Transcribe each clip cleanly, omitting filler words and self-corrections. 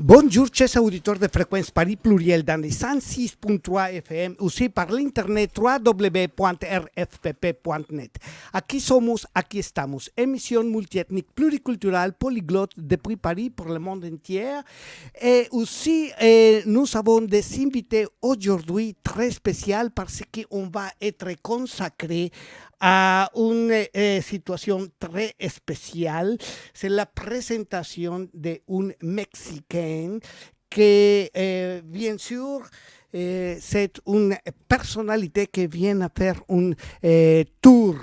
Bonjour, chers auditeurs de Fréquence Paris Pluriel dans les 106.3 FM, aussi par l'internet www.rfpp.net. Aquí somos, aquí estamos. Émission multiethnique pluriculturelle polyglotte depuis Paris pour le monde entier. Et aussi, nous avons des invités aujourd'hui très spéciaux parce qu'on va être consacré à une situation très spéciale. C'est la présentation d'un Mexicain qui, bien sûr, c'est une personnalité qui vient à faire un tour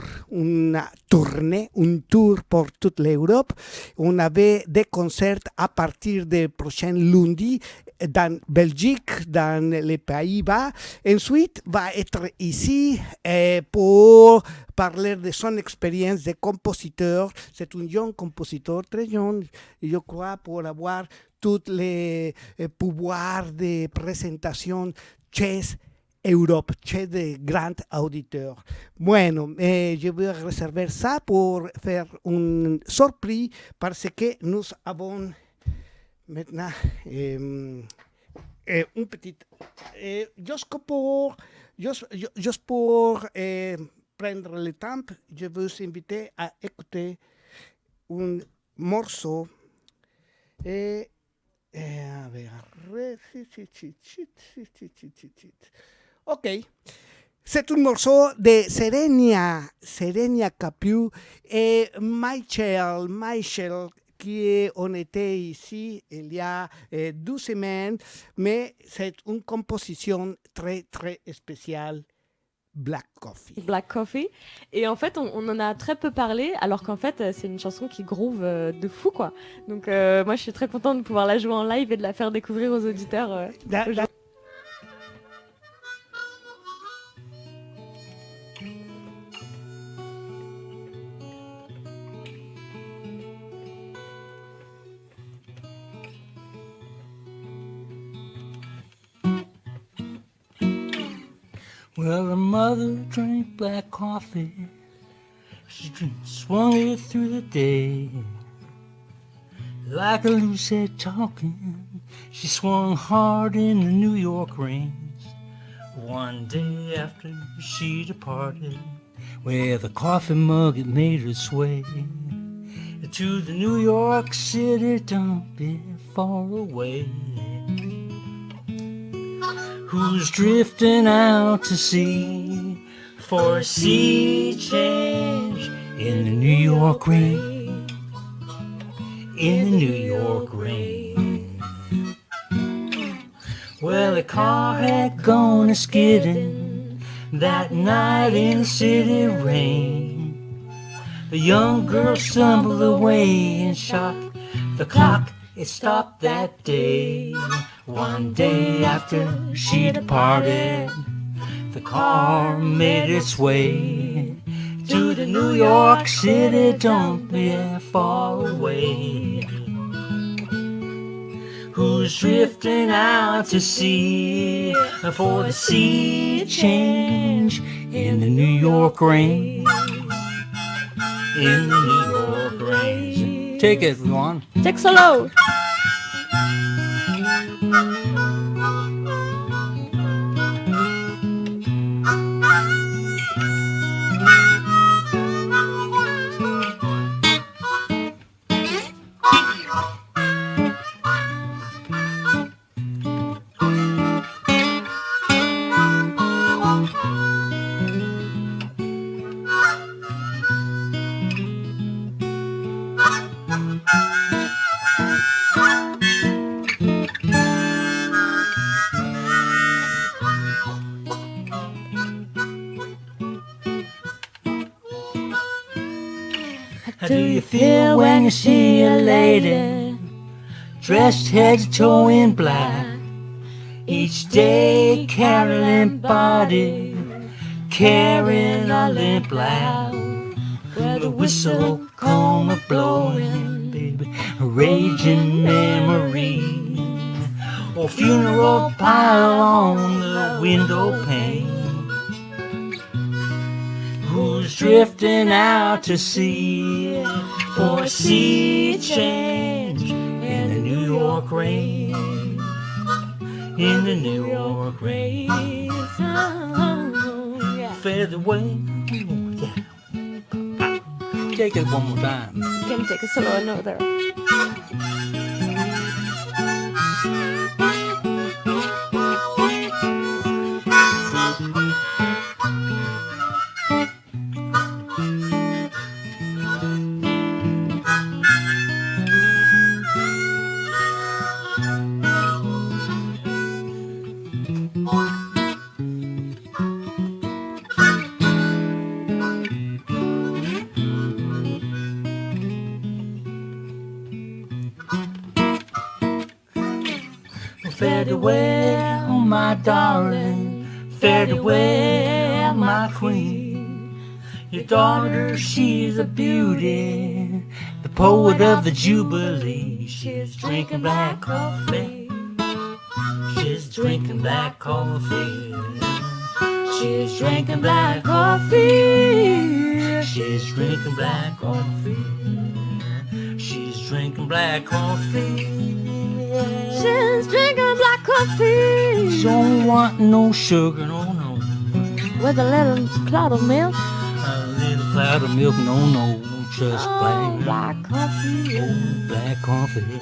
pour toute l'Europe. On avait des concerts à partir du prochain lundi dans Belgique, dans les Pays-Bas. Ensuite, va être ici pour parler de son expérience de compositeur. C'est un jeune compositeur, très jeune, je crois, pour avoir tous les pouvoirs de présentation chez Europe, chez des grands auditeurs. Bueno, je vais réserver ça pour faire une surprise parce que nous avons maintenant un petit... juste pour prendre le temps, je veux vous inviter à écouter un morceau. A ver, ok. C'est un morceau de Serenia Capu et Michel, qui on était ici il y a 2 semaines, mais c'est une composition très, très spéciale. Black Coffee. Et en fait, on en a très peu parlé, alors qu'en fait, c'est une chanson qui groove de fou, quoi. Donc, moi, je suis très contente de pouvoir la jouer en live et de la faire découvrir aux auditeurs. Well, her mother drank black coffee. She swung it through the day. Like a loose head talking, she swung hard in the New York rains. One day after she departed, well, the coffee mug, it made her sway to the New York City dump it far away. Who's drifting out to sea for a sea change in the New York rain, in the New York rain. Well, the car had gone a skidding that night in the city rain. The young girl stumbled away and shot the clock. It stopped that day. One day after she departed, the car made its way to the New York City dump, yeah, far away. Who's drifting out to sea for the sea change in the New York rain, in the New York rain. Take it, Luan. Take solo. How do you feel when you see a lady dressed head to toe in black, each day carrying body, carrying a limp loud, with a whistle comb a blowing, baby, a raging memory, or funeral pile on the window pane. Who's drifting out to sea for a sea change in the New York York rain. In the New York rain. Fade away. Yeah. Take it one more time. Can you take a solo note there? Farewell, my darling. Farewell, my queen. Your daughter, she's a beauty. The poet of the Jubilee. She's drinking black coffee. She's drinking black coffee. She's drinking black coffee. She's drinking black coffee. She's drinking black coffee. She's drinking black coffee. She don't want no sugar, no, no. With a little cloud of milk. A little cloud of milk, no, no. Just Black coffee. Oh, black coffee.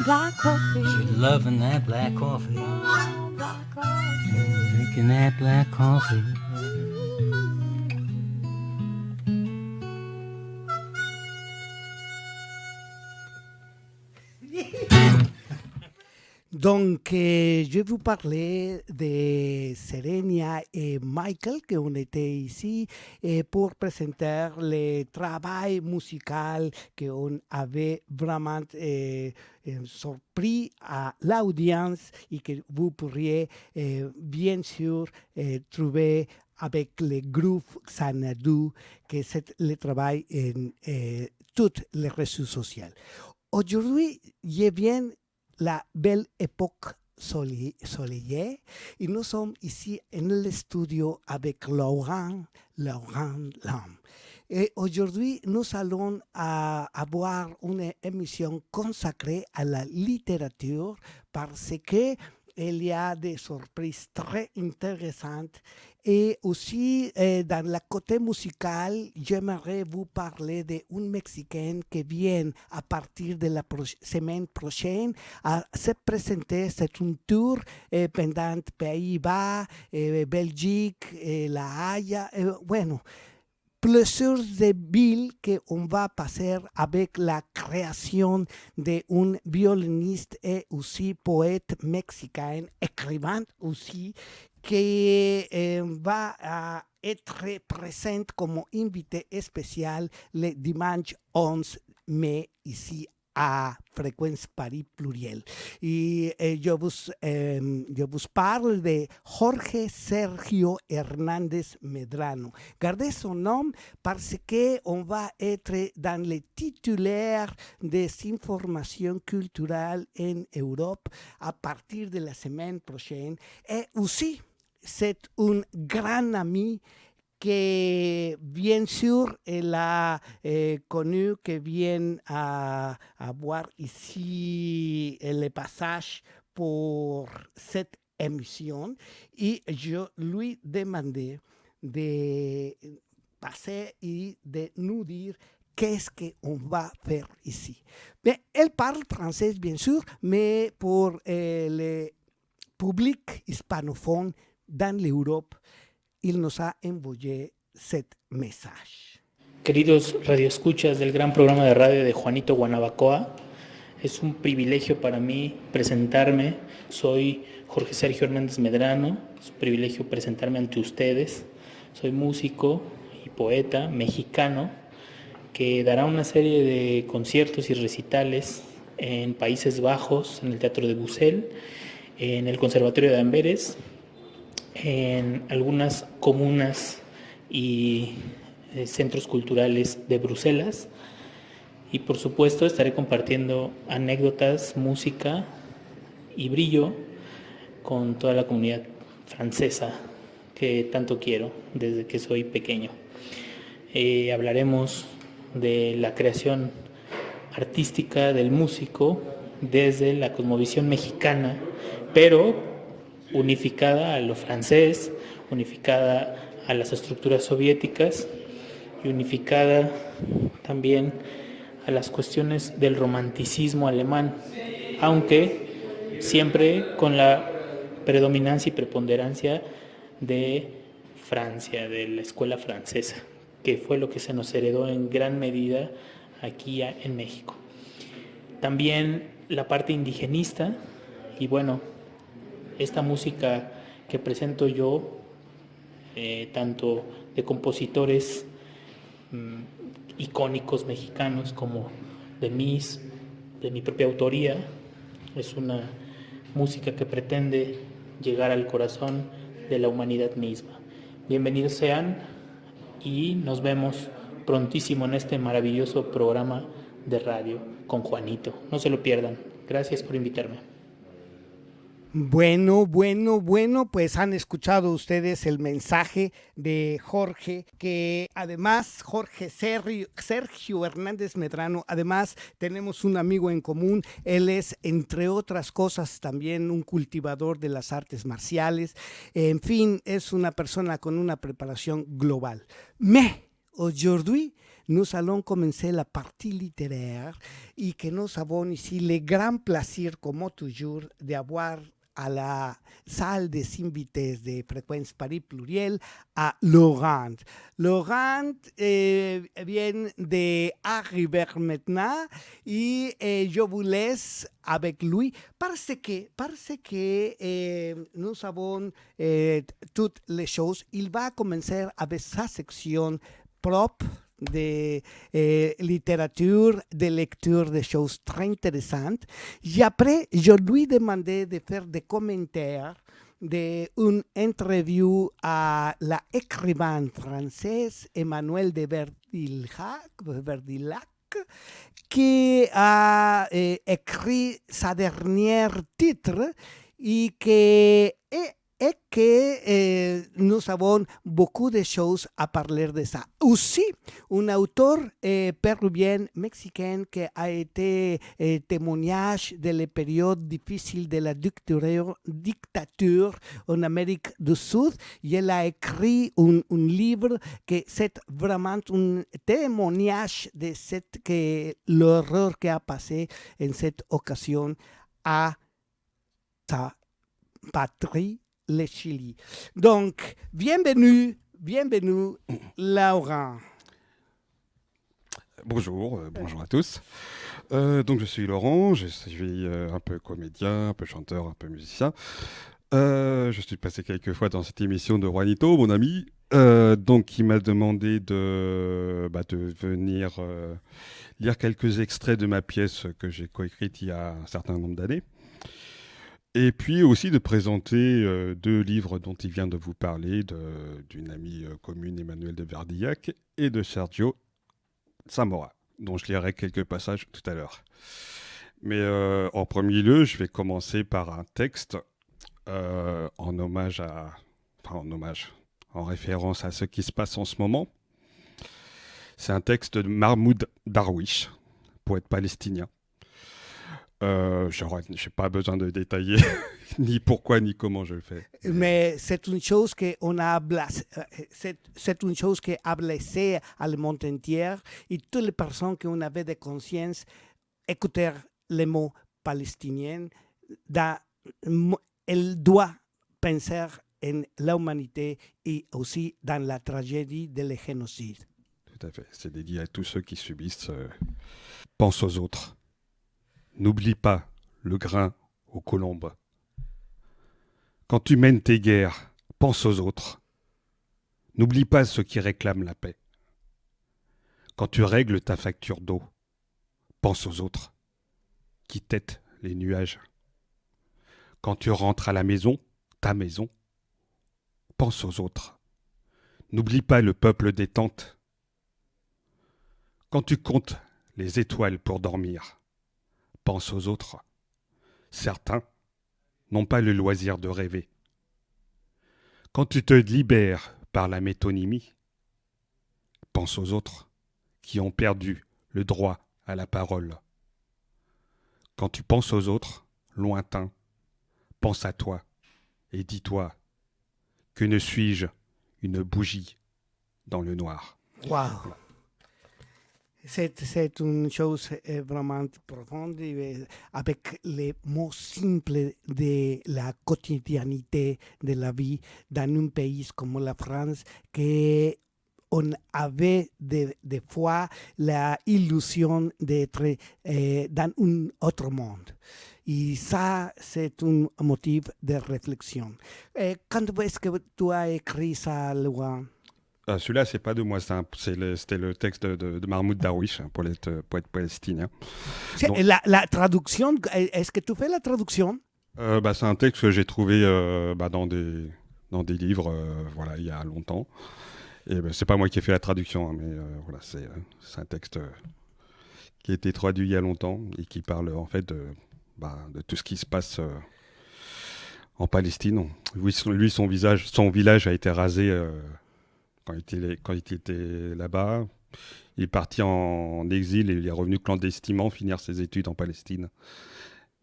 Black coffee. She's loving that black coffee. Black coffee. Drinking that black coffee. Donc, je vais vous parler de Serenia et Michael qui ont été ici pour présenter le travail musical qu'on avait vraiment surpris à l'audience et que vous pourriez bien sûr trouver avec le groupe Xanadu, que c'est le travail en tous les réseaux sociaux. Aujourd'hui, je viens la belle époque soleillée et nous sommes ici en le studio avec Laurent Lam. Et aujourd'hui, nous allons avoir une émission consacrée à la littérature parce que il y a des surprises très intéressantes. Et aussi, dans le côté musical, j'aimerais vous parler d'un Mexicain qui vient à partir de la semaine prochaine à se présenter. C'est un tour pendant Pays-Bas, Belgique, La Haya. Bueno, plusieurs de villes qu'on va passer avec la création d'un violoniste et aussi poète mexicain, écrivain aussi, qui va être présent comme invité spécial le dimanche 11 mai ici à Fréquence Paris Pluriel. Et je vous parle de Jorge Sergio Hernández Medrano. Gardez son nom parce qu'on va être dans les titulaires des informations culturelles en Europe à partir de la semaine prochaine. Et aussi, c'est un grand ami que bien sûr elle a connu, que vient à voir ici le passage pour cette émission et je lui demandais de passer et de nous dire qu'est-ce qu'on va faire ici. Mais elle parle français bien sûr, mais pour le public hispanophone dans l'Europe, il nos a envoyé cet message. Queridos radioescuchas del gran programa de radio de Juanito Guanabacoa, es un privilegio para mí presentarme. Soy Jorge Sergio Hernández Medrano, es un privilegio presentarme ante ustedes. Soy músico y poeta mexicano que dará una serie de conciertos y recitales en Países Bajos, en el Teatro de Bussel, en el Conservatorio de Amberes, en algunas comunas y centros culturales de Bruselas y por supuesto estaré compartiendo anécdotas, música y brillo con toda la comunidad francesa que tanto quiero desde que soy pequeño. Hablaremos de la creación artística del músico desde la cosmovisión mexicana, pero unificada a lo francés, unificada a las estructuras soviéticas y unificada también a las cuestiones del romanticismo alemán, aunque siempre con la predominancia y preponderancia de Francia, de la escuela francesa, que fue lo que se nos heredó en gran medida aquí en México. También la parte indigenista, y bueno, esta música que presento yo, tanto de compositores icónicos mexicanos como de mi propia autoría, es una música que pretende llegar al corazón de la humanidad misma. Bienvenidos sean y nos vemos prontísimo en este maravilloso programa de radio con Juanito. No se lo pierdan. Gracias por invitarme. Bueno, pues han escuchado ustedes el mensaje de Jorge, que además Jorge Sergio Hernández Medrano, además tenemos un amigo en común. Él es, entre otras cosas, también un cultivador de las artes marciales. En fin, es una persona con una preparación global. Mais aujourd'hui, nous allons commencer la partie littéraire et que nous avons ici le grand plaisir, comme toujours, d'avoir à la salle des invités de Fréquence Paris Pluriel a Laurent. Laurent vient d'arriver maintenant et je vous laisse avec lui parce que nous avons toutes les choses. Il va commencer avec sa section propre de littérature, de lecture, de choses très intéressantes. Et après, je lui demandais de faire des commentaires d'une interview à la écrivaine française Emmanuelle de Verdillac, qui a écrit sa dernière titre et que nous avons beaucoup de choses à parler de ça. Aussi, un auteur péruvien mexicain qui a été témoignage de la période difficile de la dictature en Amérique du Sud. Et elle a écrit un livre qui c'est vraiment un témoignage de l'horreur qui a passé en cette occasion à sa patrie, le Chili. Donc, bienvenue, Laurent. Bonjour à tous. Donc je suis Laurent, je suis un peu comédien, un peu chanteur, un peu musicien. Je suis passé quelques fois dans cette émission de Juanito, mon ami, donc il m'a demandé de venir lire quelques extraits de ma pièce que j'ai coécrite il y a un certain nombre d'années. Et puis aussi de présenter deux livres dont il vient de vous parler, d'une amie commune, Emmanuelle de Verdillac, et de Sergio Zamora, dont je lirai quelques passages tout à l'heure. Mais en premier lieu, je vais commencer par un texte en référence à ce qui se passe en ce moment. C'est un texte de Mahmoud Darwish, poète palestinien. Je n'ai pas besoin de détailler ni pourquoi ni comment je le fais. Mais c'est une chose qu'on a c'est une chose qui a blessé le monde entier et toutes les personnes qui ont avait de conscience écoutèrent les mots palestiniens. Elle doit penser en l'humanité et aussi dans la tragédie de génocide. Tout à fait. C'est dédié à tous ceux qui subissent. Pense aux autres. N'oublie pas le grain aux colombes. Quand tu mènes tes guerres, pense aux autres. N'oublie pas ceux qui réclament la paix. Quand tu règles ta facture d'eau, pense aux autres qui têtent les nuages. Quand tu rentres à la maison, ta maison, pense aux autres. N'oublie pas le peuple des tentes. Quand tu comptes les étoiles pour dormir, pense aux autres. Certains n'ont pas le loisir de rêver. Quand tu te libères par la métonymie, pense aux autres qui ont perdu le droit à la parole. Quand tu penses aux autres, lointains, pense à toi et dis-toi, que ne suis-je une bougie dans le noir. Wow. C'est une chose vraiment profonde avec les mots simples de la quotidianité de la vie dans un pays comme la France qu'on avait des fois l'illusion d'être dans un autre monde. Et ça, c'est un motif de réflexion. Quand est-ce que tu as écrit ça, Louan? Celui-là, c'est pas de moi, c'était le texte de Mahmoud Darwish, un poète palestinien. Donc, la traduction, est-ce que tu fais la traduction? C'est un texte que j'ai trouvé dans des livres il y a longtemps. Et c'est pas moi qui ai fait la traduction, hein, mais voilà, c'est un texte qui a été traduit il y a longtemps et qui parle en fait de tout ce qui se passe en Palestine. Lui, son village a été rasé quand il était là-bas. Il est parti en exil et il est revenu clandestinement finir ses études en Palestine.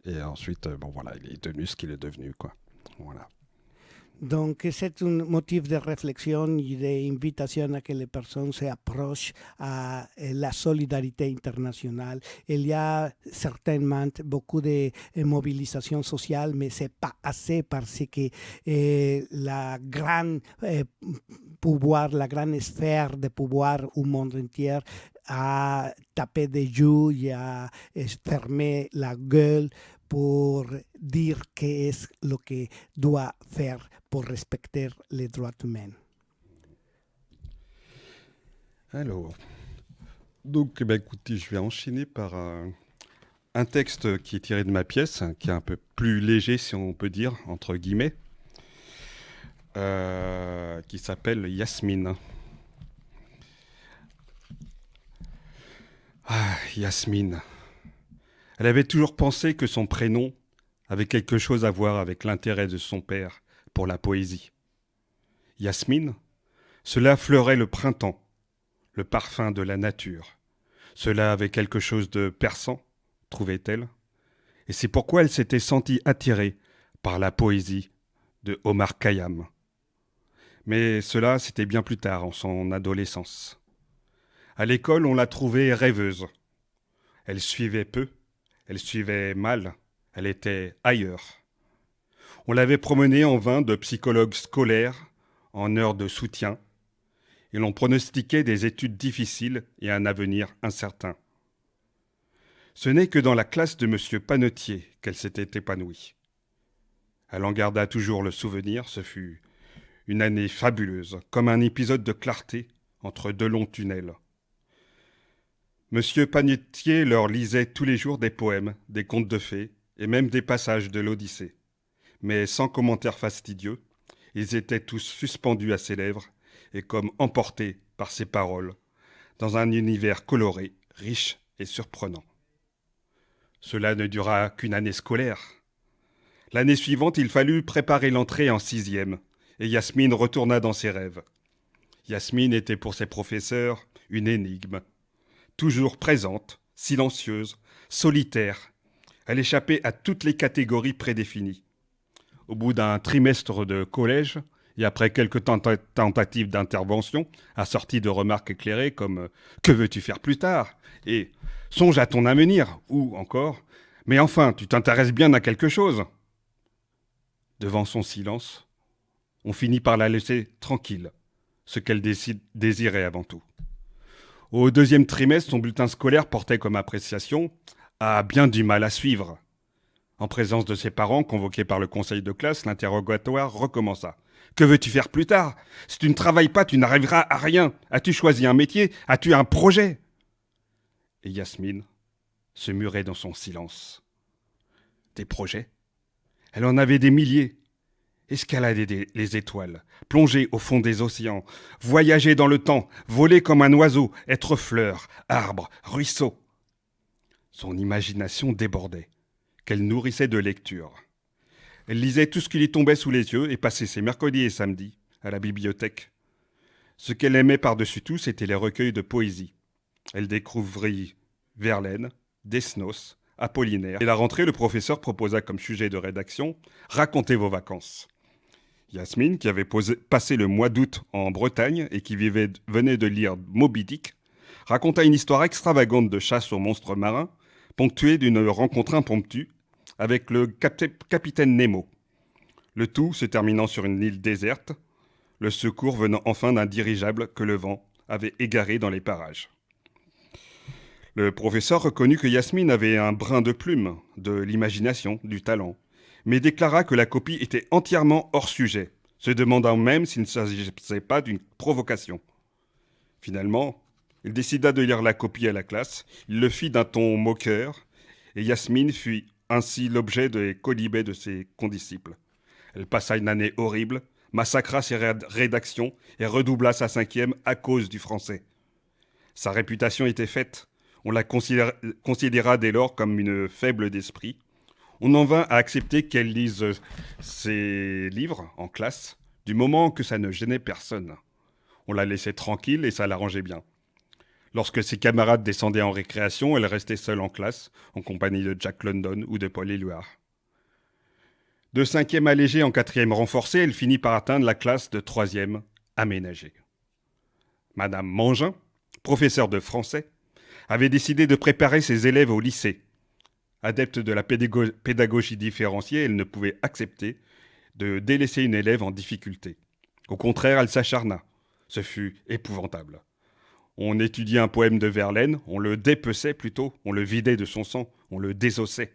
Et ensuite, il est devenu ce qu'il est devenu, quoi. Voilà. Donc, c'est un motif de réflexion et d'invitation à que les personnes s'approchent à la solidarité internationale. Il y a certainement beaucoup de mobilisation sociale, mais ce n'est pas assez parce que la grande pouvoir, la grande sphère de pouvoir au monde entier a tapé des joues et a fermé la gueule pour dire qu'est-ce lo que doit faire pour respecter les droits humains. Alors, donc, écoutez, je vais enchaîner par un texte qui est tiré de ma pièce, qui est un peu plus léger, si on peut dire, entre guillemets, qui s'appelle Yasmine. Ah, Yasmine. Elle avait toujours pensé que son prénom avait quelque chose à voir avec l'intérêt de son père pour la poésie. Yasmine, cela affleurait le printemps, le parfum de la nature. Cela avait quelque chose de perçant, trouvait-elle, et c'est pourquoi elle s'était sentie attirée par la poésie de Omar Khayyam. Mais cela, c'était bien plus tard, en son adolescence. À l'école, on la trouvait rêveuse. Elle suivait peu, elle suivait mal, elle était ailleurs. On l'avait promenée en vain de psychologue scolaire, en heure de soutien, et l'on pronostiquait des études difficiles et un avenir incertain. Ce n'est que dans la classe de M. Panetier qu'elle s'était épanouie. Elle en garda toujours le souvenir, ce fut une année fabuleuse, comme un épisode de clarté entre deux longs tunnels. Monsieur Panetier leur lisait tous les jours des poèmes, des contes de fées et même des passages de l'Odyssée. Mais sans commentaires fastidieux, ils étaient tous suspendus à ses lèvres et comme emportés par ses paroles, dans un univers coloré, riche et surprenant. Cela ne dura qu'une année scolaire. L'année suivante, il fallut préparer l'entrée en 6e, et Yasmine retourna dans ses rêves. Yasmine était pour ses professeurs une énigme. Toujours présente, silencieuse, solitaire, elle échappait à toutes les catégories prédéfinies. Au bout d'un trimestre de collège, et après quelques tentatives d'intervention, assorties de remarques éclairées comme « Que veux-tu faire plus tard ?» et « Songe à ton avenir » ou encore « Mais enfin, tu t'intéresses bien à quelque chose ?» Devant son silence, on finit par la laisser tranquille, ce qu'elle désirait avant tout. Au 2e trimestre, son bulletin scolaire portait comme appréciation « a bien du mal à suivre ». En présence de ses parents, convoqués par le conseil de classe, l'interrogatoire recommença. « Que veux-tu faire plus tard ? Si tu ne travailles pas, tu n'arriveras à rien. As-tu choisi un métier ? As-tu un projet ?» Et Yasmine se murait dans son silence. Des projets ? Elle en avait des milliers. Escalader les étoiles, plonger au fond des océans, voyager dans le temps, voler comme un oiseau, être fleur, arbre, ruisseau. Son imagination débordait, qu'elle nourrissait de lecture. Elle lisait tout ce qui lui tombait sous les yeux et passait ses mercredis et samedis à la bibliothèque. Ce qu'elle aimait par-dessus tout, c'était les recueils de poésie. Elle découvrit Verlaine, Desnos, Apollinaire. Et la rentrée, le professeur proposa comme sujet de rédaction « Racontez vos vacances ». Yasmine, qui avait passé le mois d'août en Bretagne et qui venait de lire Moby Dick, raconta une histoire extravagante de chasse aux monstres marins, ponctuée d'une rencontre impromptue avec le capitaine Nemo. Le tout se terminant sur une île déserte, le secours venant enfin d'un dirigeable que le vent avait égaré dans les parages. Le professeur reconnut que Yasmine avait un brin de plume, de l'imagination, du talent, mais déclara que la copie était entièrement hors sujet, se demandant même s'il ne s'agissait pas d'une provocation. Finalement, il décida de lire la copie à la classe, il le fit d'un ton moqueur, et Yasmine fut ainsi l'objet des quolibets de ses condisciples. Elle passa une année horrible, massacra ses rédactions et redoubla sa 5e à cause du français. Sa réputation était faite. On la considéra dès lors comme une faible d'esprit. On en vint à accepter qu'elle lise ses livres en classe, du moment que ça ne gênait personne. On la laissait tranquille et ça l'arrangeait bien. Lorsque ses camarades descendaient en récréation, elle restait seule en classe, en compagnie de Jack London ou de Paul Éluard. De 5e allégée en 4e renforcée, elle finit par atteindre la classe de 3e aménagée. Madame Mangin, professeure de français, avait décidé de préparer ses élèves au lycée. Adepte de la pédagogie différenciée, elle ne pouvait accepter de délaisser une élève en difficulté. Au contraire, elle s'acharna. Ce fut épouvantable. On étudiait un poème de Verlaine, on le dépeçait plutôt, on le vidait de son sang, on le désossait.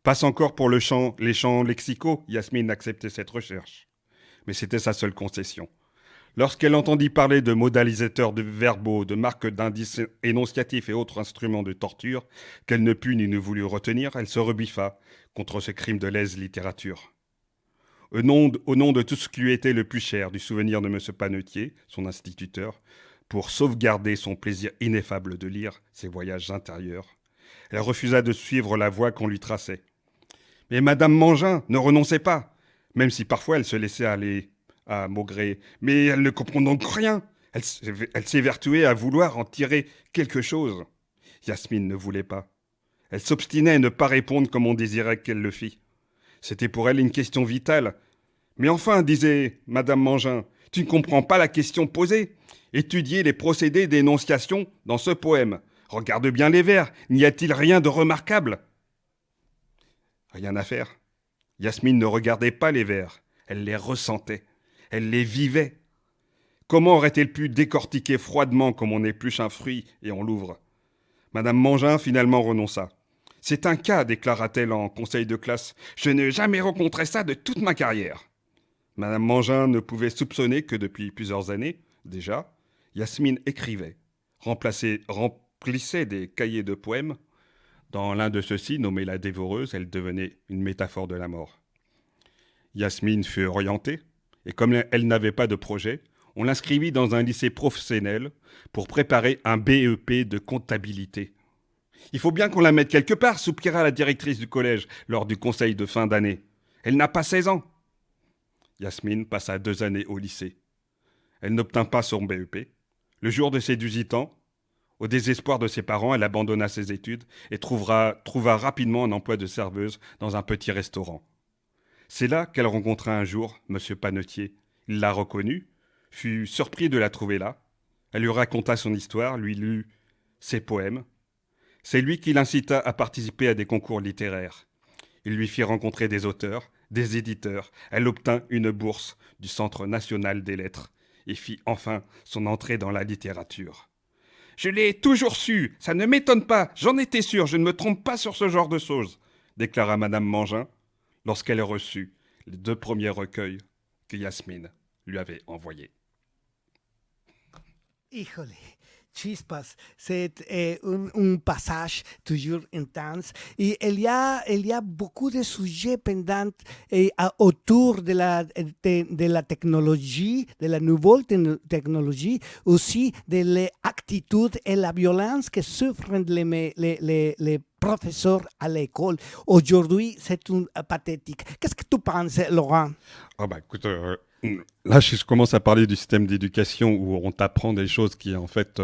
Passe encore pour les champs lexicaux, Yasmine acceptait cette recherche. Mais c'était sa seule concession. Lorsqu'elle entendit parler de modalisateurs de verbaux, de marques d'indices énonciatifs et autres instruments de torture, qu'elle ne put ni ne voulut retenir, elle se rebiffa contre ce crime de lèse-littérature. Au nom de tout ce qui lui était le plus cher, du souvenir de M. Panetier, son instituteur, pour sauvegarder son plaisir ineffable de lire ses voyages intérieurs, elle refusa de suivre la voie qu'on lui traçait. Mais Madame Mangin ne renonçait pas, même si parfois elle se laissait aller à Maugré. Mais elle ne comprend donc rien. Elle s'évertuait à vouloir en tirer quelque chose. Yasmine ne voulait pas. Elle s'obstinait à ne pas répondre comme on désirait qu'elle le fît. C'était pour elle une question vitale. Mais enfin, disait Madame Mangin, tu ne comprends pas la question posée. Étudiez les procédés d'énonciation dans ce poème. Regarde bien les vers. N'y a-t-il rien de remarquable ? Rien à faire. Yasmine ne regardait pas les vers. Elle les ressentait. Elle les vivait. Comment aurait-elle pu décortiquer froidement comme on épluche un fruit et on l'ouvre ? Madame Mangin finalement renonça. « C'est un cas, déclara-t-elle en conseil de classe. Je n'ai jamais rencontré ça de toute ma carrière. » Madame Mangin ne pouvait soupçonner que depuis plusieurs années, déjà, Yasmine écrivait, remplissait des cahiers de poèmes. Dans l'un de ceux-ci, nommé La Dévoreuse, elle devenait une métaphore de la mort. Yasmine fut orientée, et comme elle n'avait pas de projet, on l'inscrivit dans un lycée professionnel pour préparer un BEP de comptabilité. « Il faut bien qu'on la mette quelque part », soupira la directrice du collège lors du conseil de fin d'année. « Elle n'a pas 16 ans. » Yasmine passa 2 années au lycée. Elle n'obtint pas son BEP. Le jour de ses 18 ans, au désespoir de ses parents, elle abandonna ses études et trouva rapidement un emploi de serveuse dans un petit restaurant. C'est là qu'elle rencontra un jour M. Panetier. Il la reconnut, fut surpris de la trouver là. Elle lui raconta son histoire, lui lut ses poèmes. C'est lui qui l'incita à participer à des concours littéraires. Il lui fit rencontrer des auteurs, des éditeurs. Elle obtint une bourse du Centre national des lettres et fit enfin son entrée dans la littérature. « Je l'ai toujours su, ça ne m'étonne pas, j'en étais sûr, je ne me trompe pas sur ce genre de choses », déclara Madame Mangin lorsqu'elle reçut les 2 premiers recueils que Yasmine lui avait envoyés. Híjole, chispas, c'est un passage toujours intense. Et il y a beaucoup de sujets pendants autour de la technologie, de la nouvelle technologie, aussi de l'attitude et la violence que souffrent les professeurs à l'école. Aujourd'hui, c'est pathétique. Qu'est-ce que tu penses, Laurent? Écoute, là, je commence à parler du système d'éducation où on t'apprend des choses qui, en fait,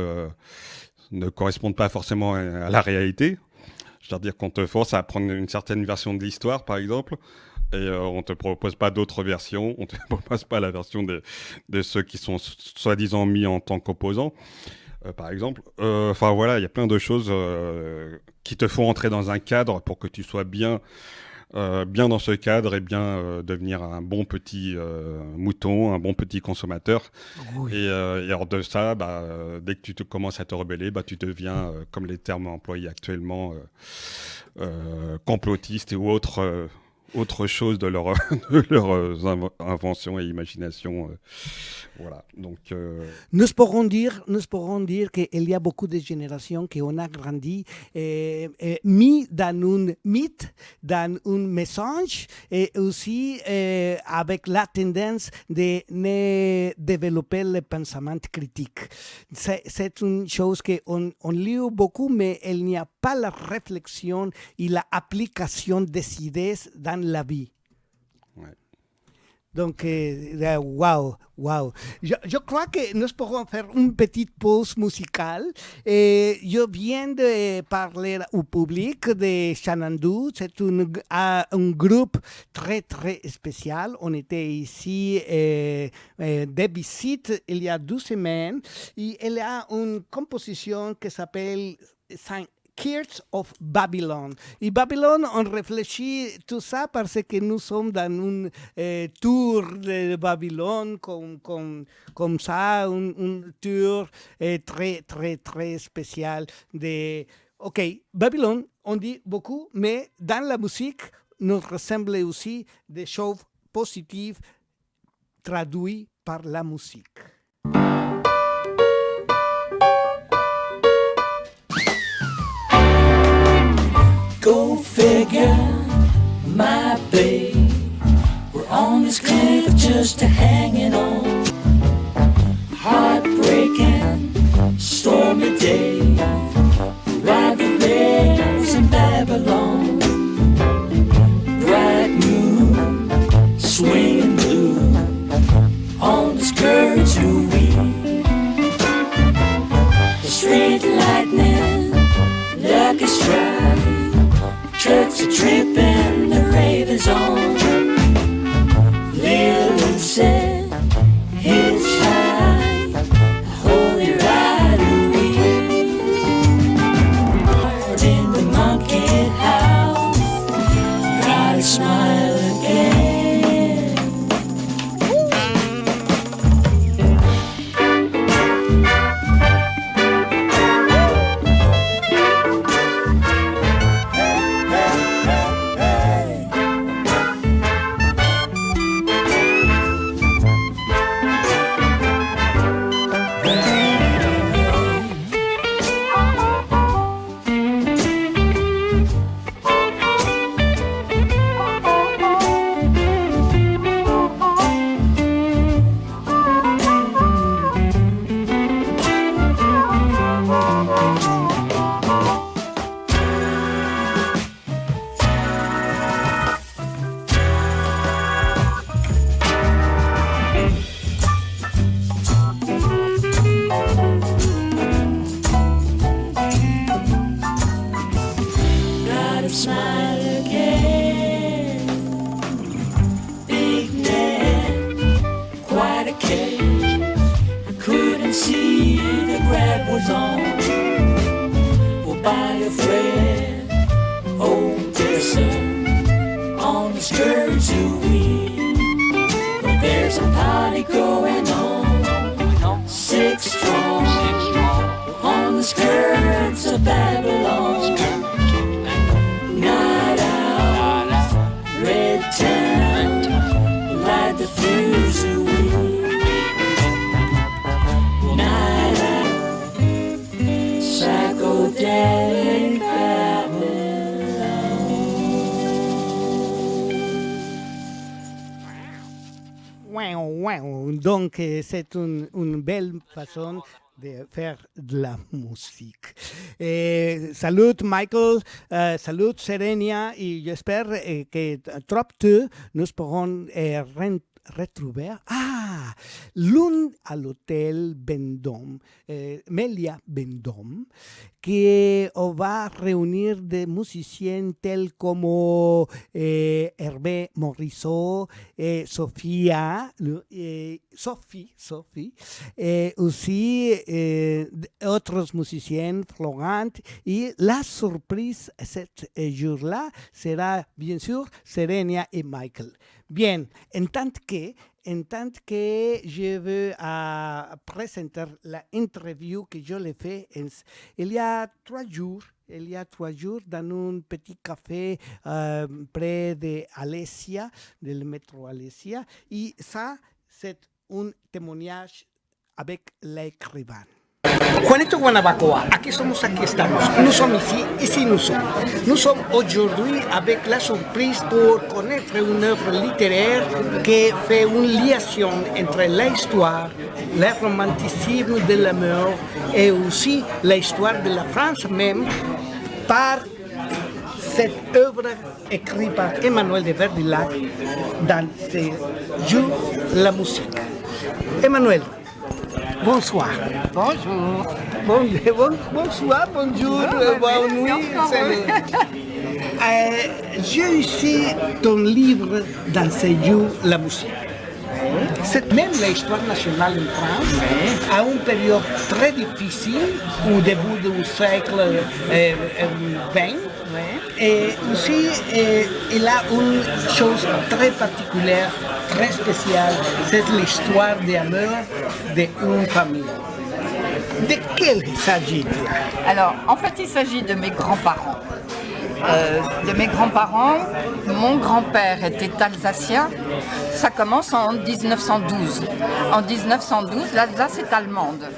ne correspondent pas forcément à la réalité. C'est-à-dire qu'on te force à apprendre une certaine version de l'histoire, par exemple, et on ne te propose pas d'autres versions, on ne te propose pas la version de ceux qui sont soi-disant mis en tant qu'opposants, par exemple. Enfin voilà, il y a plein de choses qui te font entrer dans un cadre pour que tu sois bien dans ce cadre et bien devenir un bon petit mouton, un bon petit consommateur. Oui. Et hors de ça, dès que tu commences à te rebeller, tu deviens, comme les termes employés actuellement, complotiste ou autre chose de leurs inventions et imaginations. Voilà. Donc, Nous pourrons dire qu'il y a beaucoup de générations qui ont grandi mis dans un mythe, dans un message, et aussi avec la tendance de ne développer le pensement critique. C'est une chose qu'on lit beaucoup, mais il n'y a pas la réflexion et l'application des idées dans la vie. ouais. Donc, wow. Je crois que nous pourrons faire une petite pause musicale. Je viens de parler au public de Shenandoah. C'est un groupe très, très spécial. On était ici de visite il y a 2 semaines. Et il y a une composition qui s'appelle Keys of Babylon. Et Babylone, on réfléchit tout ça parce que nous sommes dans un tour de Babylone comme ça, un tour très, très, très spécial. OK, Babylone, on dit beaucoup, mais dans la musique, nous ressemble aussi des choses positives traduites par la musique. Go figure, my babe. We're on this cliff just hanging on. Heartbreaking, stormy day. Ride the rails in Babylon. Bright moon, swinging blue. On the skirts who we. The street lightning, lucky strike. Trucks are tripping, the ravens on. Lil Lucy, hitchhike, holy ride away. In the monkey house, gotta smile again. Donc, c'est une belle façon de faire de la musique. Salut Michael, salut Serenia, et j'espère que trop tôt nous pourrons retrouver l'une à l'hôtel Vendôme, Melia Vendôme, qui va réunir des musiciens tels comme Hervé Morisot, Sophie, et aussi autres musiciens, Florent. Et la surprise ce jour-là sera bien sûr Serenia et Michael. Bien, en tant que je veux présenter l'interview que je l'ai fait il y a 3 jours. Dans un petit café près de Alesia, del métro Alesia. Et ça, c'est un témoignage avec l'écrivain. Juanito Guanabacoa, aquí estamos. Nous sommes ici nous sommes. Nous sommes aujourd'hui avec la surprise pour connaître une œuvre littéraire qui fait une liaison entre l'histoire, le romanticisme de l'amour et aussi l'histoire de la France même par cette œuvre écrite par Emmanuel de Verdilac dans ses Jeux la musique. Emmanuel, bonsoir. Bonjour. Bonsoir, bonjour, bonne nuit. J'ai ici ton livre dans ces Jeux la musique. C'est même l'histoire nationale en France, à une période très difficile, au début du siècle XX. Et aussi, il a une chose très particulière, très spéciale, c'est l'histoire d'amour d'une famille. De quel s'agit-il? Alors, en fait, il s'agit de mes grands-parents. Mon grand-père était alsacien. Ça commence en 1912. En 1912, l'Alsace est allemande,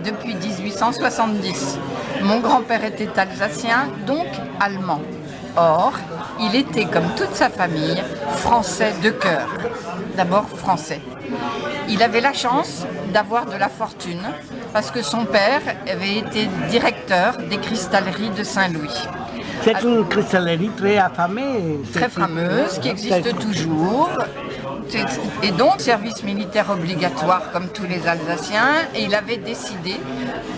depuis 1870. Mon grand-père était alsacien, donc allemand. Or, il était, comme toute sa famille, français de cœur. D'abord français. Il avait la chance d'avoir de la fortune parce que son père avait été directeur des cristalleries de Saint-Louis. C'est une cristallerie très affamée. Très fameuse, qui existe toujours. Et donc, service militaire obligatoire comme tous les Alsaciens. Et il avait décidé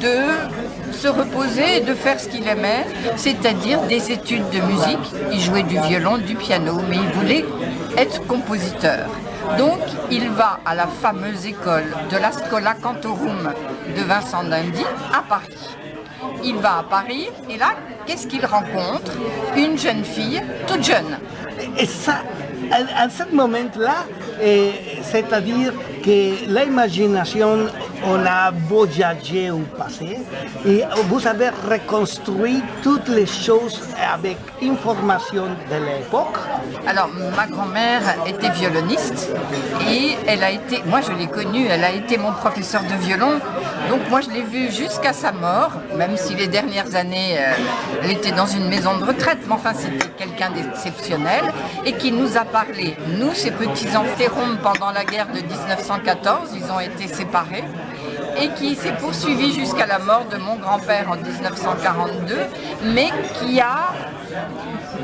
de se reposer et de faire ce qu'il aimait, c'est-à-dire des études de musique. Il jouait du violon, du piano, mais il voulait être compositeur. Donc, il va à la fameuse école de la Schola Cantorum de Vincent d'Indy à Paris. Il va à Paris et là, qu'est-ce qu'il rencontre? Une jeune fille toute jeune. Et ça, à ce moment-là, c'est-à-dire que l'imagination, on a voyagé au passé et vous avez reconstruit toutes les choses avec information de l'époque. Alors, ma grand-mère était violoniste et elle a été, moi je l'ai connue, elle a été mon professeur de violon. Donc moi je l'ai vue jusqu'à sa mort, même si les dernières années elle était dans une maison de retraite, mais enfin c'était quelqu'un d'exceptionnel et qui nous a parlé, nous ces petits-enfants pendant la guerre de 1914, ils ont été séparés et qui s'est poursuivi jusqu'à la mort de mon grand-père en 1942, mais qui a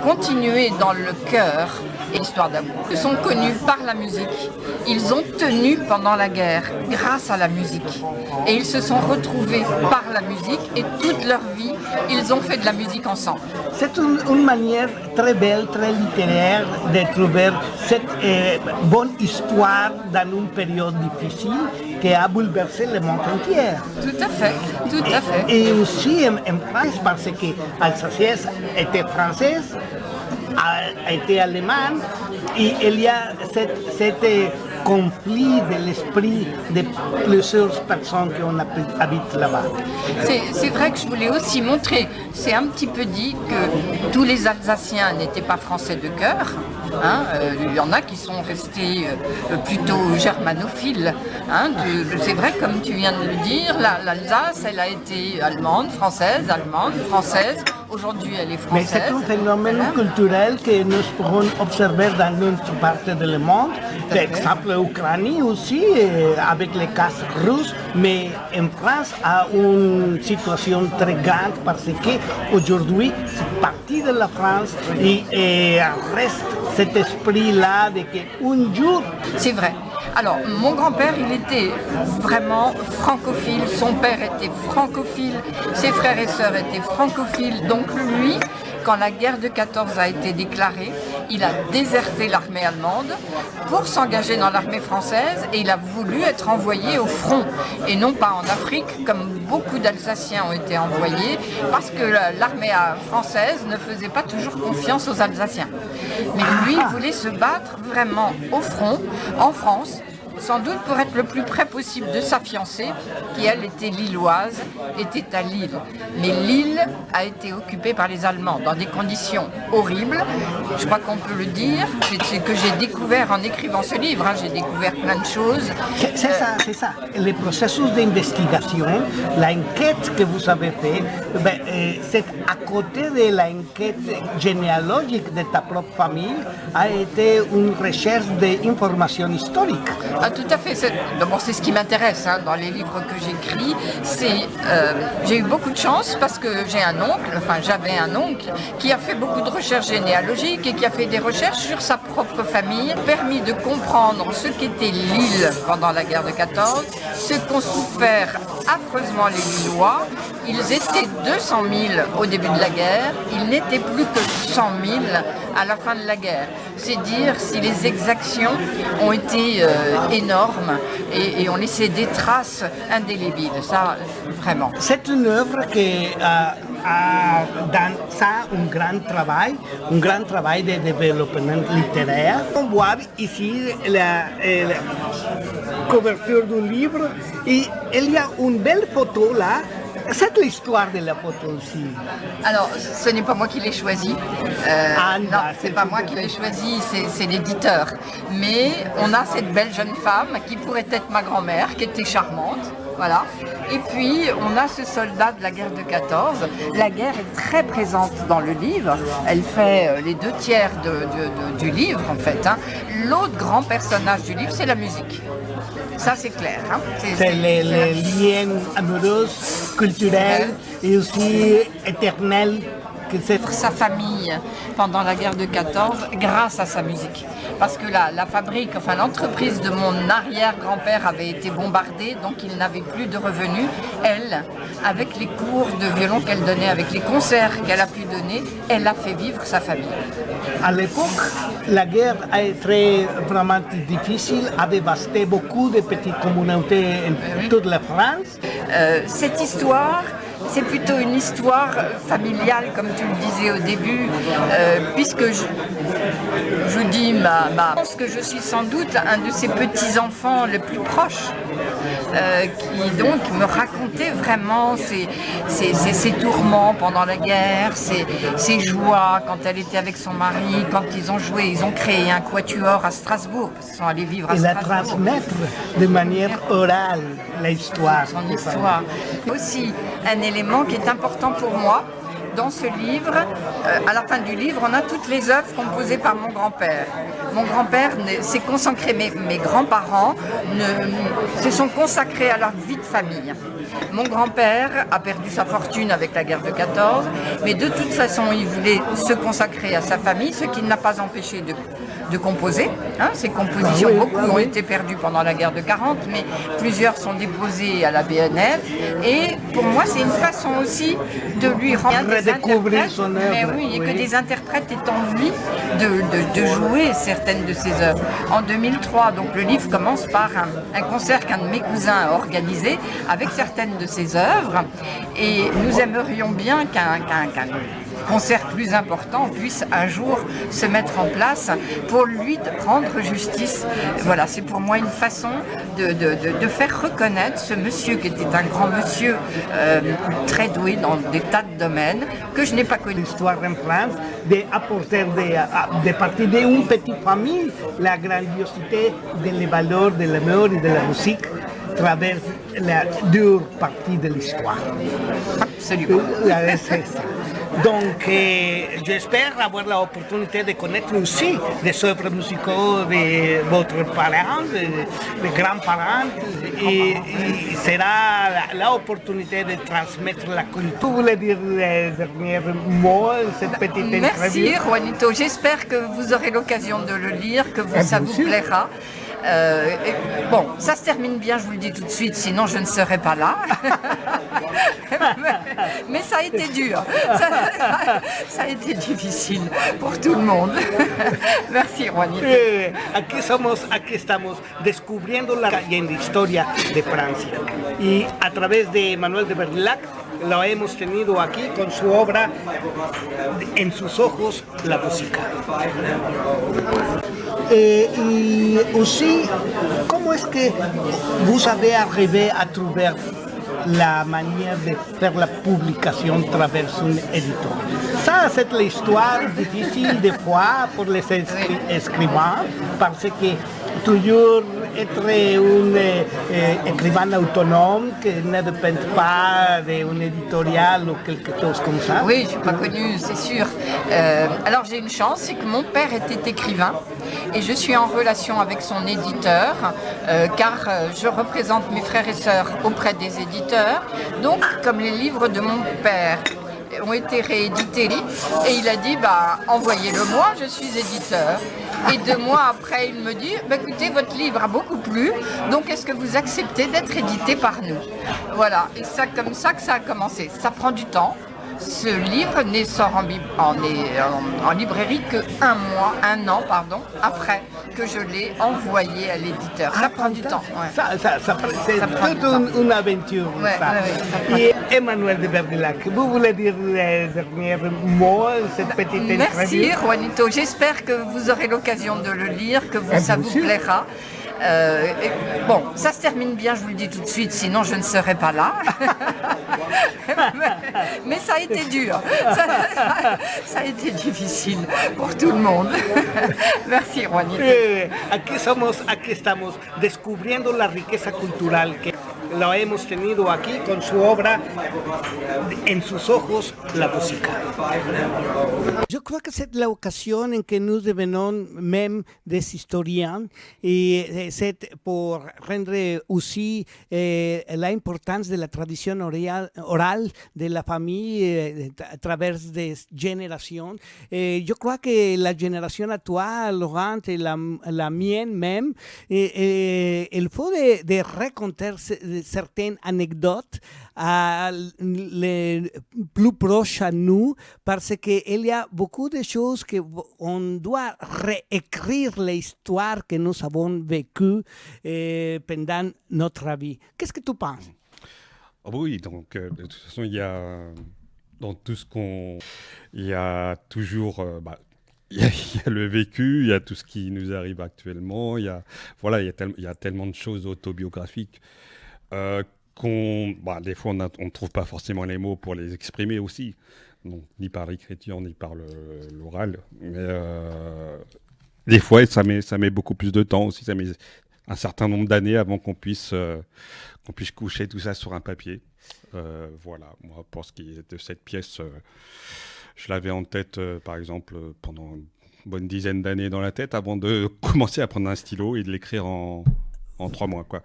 continué dans le cœur et l'histoire d'amour. Ils sont connus par la musique. Ils ont tenu pendant la guerre grâce à la musique. Et ils se sont retrouvés par la musique et toute leur vie, ils ont fait de la musique ensemble. C'est une manière très belle, très littéraire de trouver cette bonne histoire dans une période difficile qui a bouleversé le monde entier. Tout à fait, tout à fait. Et aussi en France, parce que Alsacienne était française, a été allemande, et il y a cet conflit de l'esprit de plusieurs personnes qui habitent là-bas. C'est vrai que je voulais aussi montrer, c'est un petit peu dit que tous les Alsaciens n'étaient pas français de cœur. Hein, il y en a qui sont restés plutôt germanophiles. Hein, c'est vrai, comme tu viens de le dire, l'Alsace, elle a été allemande, française. Aujourd'hui, elle est française. Mais c'est un phénomène culturel que nous pourrons observer dans notre partie du monde. Par exemple, l'Ukraine aussi, avec les cas russes. Mais en France, a une situation très grande parce qu'aujourd'hui, c'est partie de la France et reste cet esprit-là de qu'un jour... C'est vrai. Alors, mon grand-père, il était vraiment francophile. Son père était francophile, ses frères et sœurs étaient francophiles. Donc lui, quand la guerre de 14 a été déclarée, il a déserté l'armée allemande pour s'engager dans l'armée française et il a voulu être envoyé au front et non pas en Afrique comme beaucoup d'Alsaciens ont été envoyés parce que l'armée française ne faisait pas toujours confiance aux Alsaciens. Mais lui, il voulait se battre vraiment au front, en France, sans doute pour être le plus près possible de sa fiancée, qui elle était lilloise, était à Lille. Mais Lille a été occupée par les Allemands dans des conditions horribles. Je crois qu'on peut le dire, c'est ce que j'ai découvert en écrivant ce livre, hein. J'ai découvert plein de choses. C'est ça. Le processus d'investigation, l'enquête que vous avez fait, c'est à côté de l'enquête généalogique de ta propre famille, a été une recherche d'informations historiques. Ah, tout à fait. D'abord, c'est ce qui m'intéresse hein, dans les livres que j'écris. J'ai eu beaucoup de chance parce que j'avais un oncle qui a fait beaucoup de recherches généalogiques et qui a fait des recherches sur sa propre famille, permis de comprendre ce qu'était l'île pendant la guerre de 14, ce qu'ont souffert affreusement les Lillois. Ils étaient 200 000 au début de la guerre, ils n'étaient plus que 100 000 à la fin de la guerre. C'est dire si les exactions ont été énormes et ont laissé des traces indélébiles, ça vraiment. C'est une œuvre qui a dans ça un grand travail de développement littéraire. On voit ici la couverture du livre et il y a une belle photo là. C'est l'histoire de la photo aussi. Alors, ce n'est pas moi qui l'ai choisi. Non, c'est pas moi qui l'ai choisi, c'est l'éditeur. Mais on a cette belle jeune femme qui pourrait être ma grand-mère, qui était charmante. Voilà. Et puis, on a ce soldat de la guerre de 14. La guerre est très présente dans le livre. Elle fait les 2/3 du livre, en fait. Hein. L'autre grand personnage du livre, c'est la musique. Ça, c'est clair. Hein. C'est les liens amoureux, culturels et aussi éternels. Sa famille pendant la guerre de 14 grâce à sa musique. Parce que la fabrique, enfin l'entreprise de mon arrière-grand-père avait été bombardée, donc il n'avait plus de revenus. Elle, avec les cours de violon qu'elle donnait, avec les concerts qu'elle a pu donner, elle a fait vivre sa famille. À l'époque, la guerre a été vraiment difficile, a dévasté beaucoup de petites communautés en toute la France. Cette histoire, c'est plutôt une histoire familiale, comme tu le disais au début, puisque je dis je pense que je suis sans doute un de ses petits-enfants les plus proches, qui donc me racontait vraiment ses tourments pendant la guerre, ses joies quand elle était avec son mari, quand ils ont créé un quatuor à Strasbourg, ils sont allés vivre à Strasbourg. Et la transmettre de manière orale, l'histoire. Son histoire. Aussi, un élément qui est important pour moi, dans ce livre, à la fin du livre, on a toutes les œuvres composées par mon grand-père. Mon grand-père s'est consacré, mes grands-parents se sont consacrés à leur vie de famille. Mon grand-père a perdu sa fortune avec la guerre de 14, mais de toute façon, il voulait se consacrer à sa famille, ce qui ne l'a pas empêché de composer. Hein, ses compositions, beaucoup ont été perdues pendant la guerre de 40, mais plusieurs sont déposées à la BNF. Et pour moi, c'est une façon aussi de lui rendre des interprètes, mais oui, et que des interprètes aient envie de jouer certaines de ses œuvres. En 2003, donc le livre commence par un concert qu'un de mes cousins a organisé avec certaines de ses œuvres, et nous aimerions bien qu'un concert plus important puisse un jour se mettre en place pour lui rendre justice. Voilà, c'est pour moi une façon de faire reconnaître ce monsieur qui était un grand monsieur très doué dans des tas de domaines que je n'ai pas connu. L'histoire en France, d'apporter de partir d'une petite famille la grandiosité des valeurs de l'amour et de la musique traverse la dure partie de l'histoire. Absolument. C'est ça. Donc, j'espère avoir l'opportunité de connaître aussi des œuvres musicaux de votre parent, de grands-parents, et sera l'opportunité de transmettre la culture. Vous voulez dire les derniers mots de cette petite interview? Merci, Juanito. J'espère que vous aurez l'occasion de le lire, que ça vous plaira. Bon, ça se termine bien, je vous le dis tout de suite, sinon je ne serais pas là. Mais ça a été dur. Ça a été difficile pour tout le monde. Merci, Juanito. Aquí estamos descubriendo la calle en la historia de Francia. Y a través de Manuel de Berlac lo hemos tenido aquí con su obra En sus ojos, la música. Et aussi, comment est-ce que vous avez arrivé à trouver la manière de faire la publication à travers un éditeur? Ça, c'est l'histoire difficile des fois pour les écrivains, parce que toujours être un écrivain autonome qui ne dépend pas d'un éditorial ou quelque chose comme ça. Oui, je ne suis pas connue, c'est sûr. Alors j'ai une chance, c'est que mon père était écrivain et je suis en relation avec son éditeur car je représente mes frères et sœurs auprès des éditeurs. Donc, comme les livres de mon père ont été réédités et il a dit envoyez-le moi, je suis éditeur. Et 2 mois après, il me dit écoutez, votre livre a beaucoup plu, donc est-ce que vous acceptez d'être édité par nous? Voilà, et c'est comme ça que ça a commencé. Ça prend du temps. Ce livre ne sort en librairie que 1 an après que je l'ai envoyé à l'éditeur. Ça prend du temps. Ouais. C'est toute une aventure. Ouais, ça. Ouais, Et Emmanuel de Berdilac, vous voulez dire les derniers mots, cette petite interview? Merci, Juanito. J'espère que vous aurez l'occasion de le lire, que ça vous plaira. Bon, ça se termine bien, je vous le dis tout de suite, sinon je ne serais pas là. Mais ça a été dur. Ça a été difficile pour tout le monde. Merci, Juanito. Aquí estamos descubriendo la riqueza cultural que lo hemos tenido aquí con su obra En sus ojos, la música. Je crois que c'est l'occasion en que nous devenons même des historiens et c'est pour rendre aussi l'importance de la tradition orale de la famille à travers des générations. Je crois que la génération actuelle, Laurent, et la mienne même, il faut de raconter certaines anecdotes les plus proches à nous parce qu'il y a beaucoup de choses qu'on doit réécrire l'histoire que nous avons vécue pendant notre vie. Qu'est-ce que tu penses? Oui, donc de toute façon, il y a dans tout ce qu'on... Il y a toujours... il y a le vécu, il y a tout ce qui nous arrive actuellement, il y a tellement de choses autobiographiques des fois, on ne trouve pas forcément les mots pour les exprimer aussi, donc, ni par l'écriture, ni par l'oral. Mais des fois, ça met beaucoup plus de temps aussi. Ça met un certain nombre d'années avant qu'on puisse coucher tout ça sur un papier. Voilà, moi, pour ce qui est de cette pièce, je l'avais en tête, par exemple, pendant une bonne dizaine d'années dans la tête, avant de commencer à prendre un stylo et de l'écrire en 3 mois, quoi.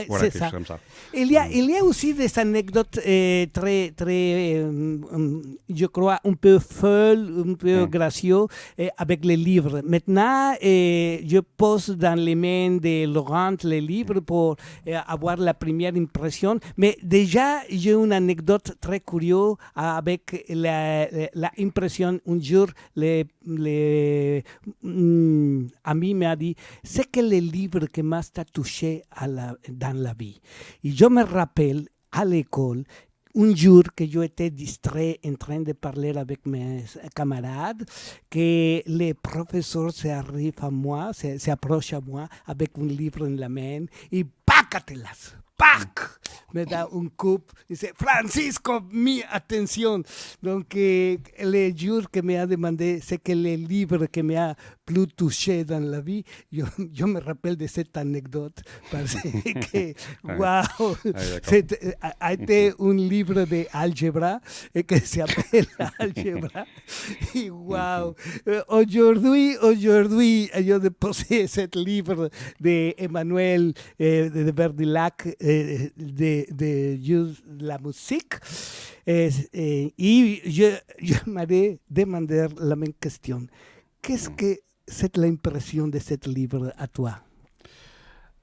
Voilà, quelque chose comme ça. Il y a aussi des anecdotes très, je crois, un peu folles, un peu gracieuses avec les livres. Maintenant, je pose dans les mains de Laurent les livres pour avoir la première impression. Mais déjà, j'ai une anecdote très curieuse avec la impression. Un jour, ami m'a dit, c'est que le livre que m'a touché dans la vie. Et je me rappelle à l'école, un jour que j'étais distrait en train de parler avec mes camarades, que le professeur s'approche à moi avec un livre en la main et pácatelas. ¡Pac! Me da un coup. Dice, Francisco, mi atención. Donc, le jour que me a demandé, c'est que le livre que me a plus touché dans la vie, je me rappelle de cette anecdote parce que, wow, a été un livre d'algebra que s'appelle Algebra. Et wow, aujourd'hui, je déposé ce livre d'Emmanuel de Berdilac, de Juste la musique. Et je m'avais demandé la même question. Qu'est-ce que c'est l'impression de ce livre à toi?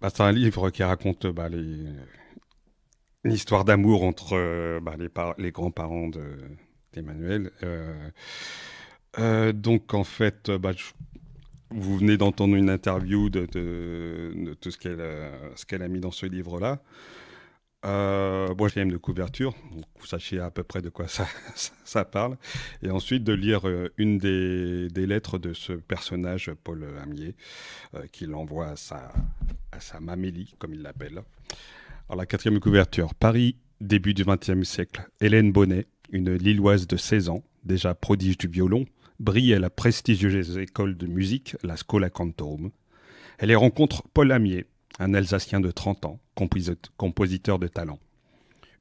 C'est un livre qui raconte l'histoire d'amour entre les grands-parents d'Emmanuelle. Donc en fait, vous venez d'entendre une interview de tout ce qu'elle a mis dans ce livre-là. Moi, j'ai de couverture, donc vous sachiez à peu près de quoi ça parle. Et ensuite de lire une des lettres de ce personnage, Paul Amier, qu'il envoie à sa mamélie, comme il l'appelle. Alors, la 4e couverture. Paris, début du XXe siècle. Hélène Bonnet, une Lilloise de 16 ans, déjà prodige du violon, brille à la prestigieuse école de musique, la Schola Cantorum. Elle y rencontre Paul Amier, un Alsacien de 30 ans, compositeur de talent.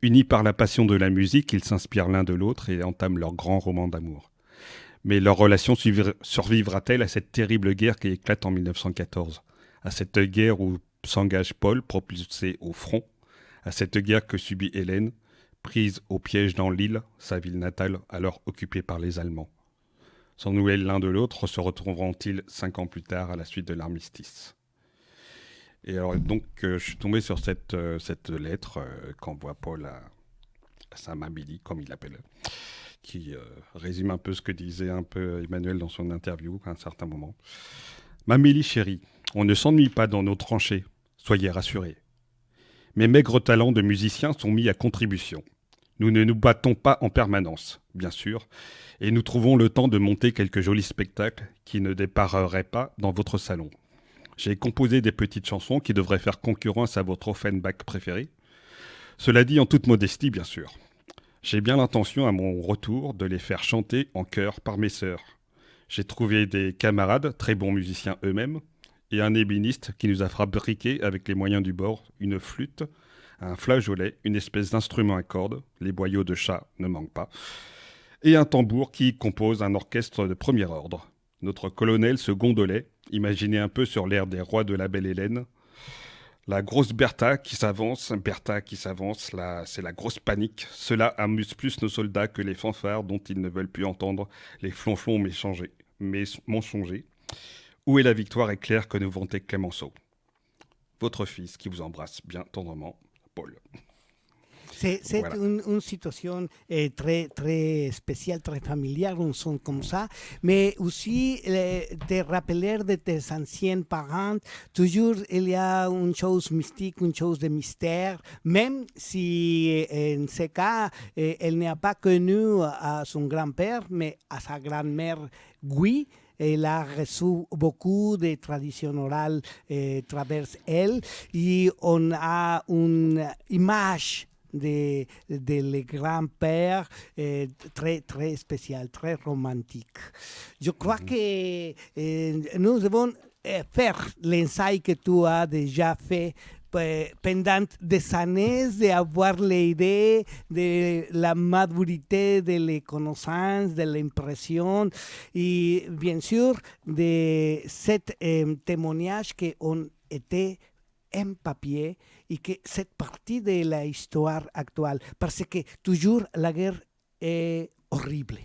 Unis par la passion de la musique, ils s'inspirent l'un de l'autre et entament leur grand roman d'amour. Mais leur relation survivra-t-elle à cette terrible guerre qui éclate en 1914 ? À cette guerre où s'engage Paul, propulsé au front ? À cette guerre que subit Hélène, prise au piège dans Lille, sa ville natale, alors occupée par les Allemands ? Sans nouvelles l'un de l'autre, se retrouveront-ils 5 ans plus tard à la suite de l'armistice ? Et alors, donc, je suis tombé sur cette lettre qu'envoie Paul à sa mamélie, comme il l'appelle, qui résume un peu ce que disait un peu Emmanuel dans son interview à un certain moment. « Mamélie chérie, on ne s'ennuie pas dans nos tranchées, soyez rassurés. Mes maigres talents de musicien sont mis à contribution. Nous ne nous battons pas en permanence, bien sûr, et nous trouvons le temps de monter quelques jolis spectacles qui ne dépareraient pas dans votre salon. J'ai composé des petites chansons qui devraient faire concurrence à votre Offenbach préféré. Cela dit en toute modestie, bien sûr. J'ai bien l'intention à mon retour de les faire chanter en chœur par mes sœurs. J'ai trouvé des camarades, très bons musiciens eux-mêmes, et un ébéniste qui nous a fabriqué, avec les moyens du bord, une flûte, un flageolet, une espèce d'instrument à cordes, les boyaux de chat ne manquent pas, et un tambour qui compose un orchestre de premier ordre. Notre colonel se gondolait, imaginez un peu sur l'air des rois de la belle Hélène. La grosse Bertha qui s'avance, là, c'est la grosse panique. Cela amuse plus nos soldats que les fanfares dont ils ne veulent plus entendre les flonflons mensongers. Où est la victoire éclair que nous vantait Clémenceau ? Votre fils qui vous embrasse bien tendrement, Paul. C'est Voilà. une situation très, très spéciale, très familière, un son comme ça, mais aussi te rappeler de tes anciens parents. Toujours, il y a une chose mystique, une chose de mystère, même si en ce cas, elle n'a pas connu à son grand-père, mais à sa grand-mère, oui. Elle a reçu beaucoup de traditions orales travers elle, et on a une image de le grand-père très, très spécial, très romantique. Je crois que nous devons faire l'ensaï que tu as déjà fait pendant des années, d'avoir l'idée de la maturité, de les connaissances, de l'impression et bien sûr de cet témoignage qu'on était en papier et que cette partie de l'histoire actuelle, parce que toujours la guerre est horrible.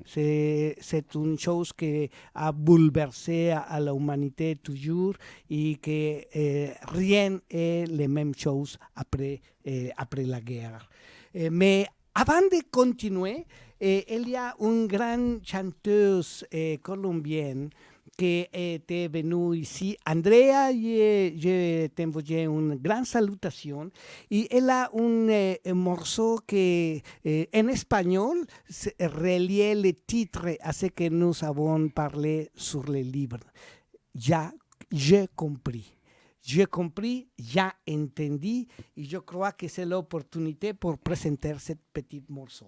C'est une chose qui a bouleversé à l'humanité toujours et que rien n'est la même chose après la guerre. Mais avant de continuer, il y a une grande chanteuse colombienne qui était venue ici. Andrea, je t'envoie une grande salutation. Et elle a un morceau qui, en espagnol, reliait le titre à ce que nous avons parlé sur le livre. J'ai compris. J'ai compris, j'ai entendu, et je crois que c'est l'opportunité pour présenter ce petit morceau.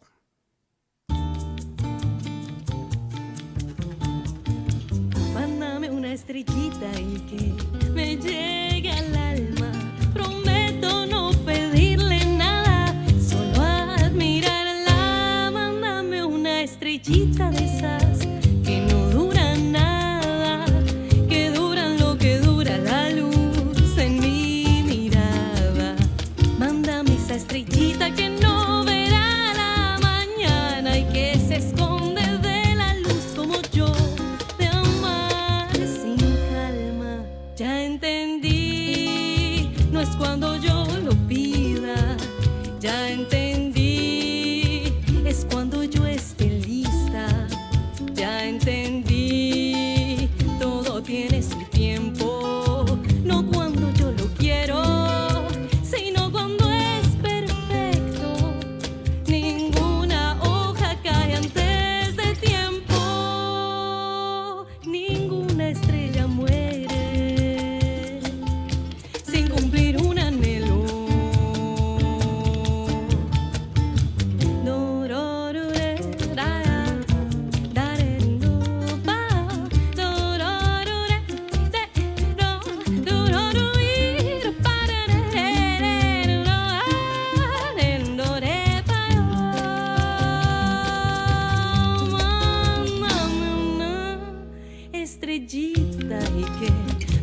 Mándame una estrellita y que me llegue al alma. Prometo no pedirle nada, solo admirarla. Mándame una estrellita de esas que no duran nada, que duran lo que dura la luz en mi mirada. Mándame esa estrellita que no verá la mañana y que se esconde de la luz como yo. Ya entendí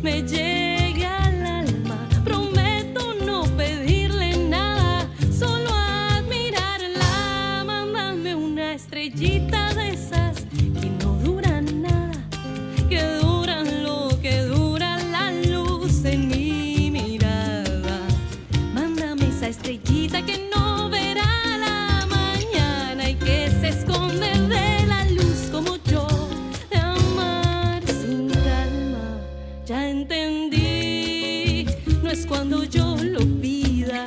me llega al alma. Prometo no pedirle nada, solo admirarla. Mándame una estrellita de esas que no duran nada, que duran lo que dura la luz en mi mirada. Mándame esa estrellita que no verá la mañana y que se esconde de la luz como yo, de amar sin calma. Ya entendí, no es cuando yo lo pida.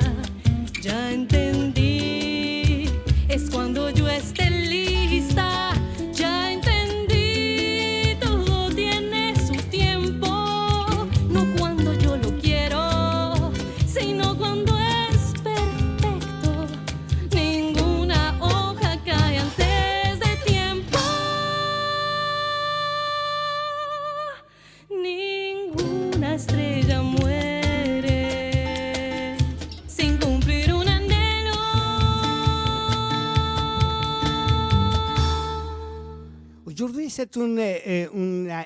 Ya entendí, es cuando yo esté lista. Ya entendí, todo tiene su tiempo. No cuando yo lo quiero, sino cuando es perfecto. Ninguna hoja cae antes de tiempo. Ninguna estrella muere sin cumplir un anhelo. Aujourd'hui, c'est une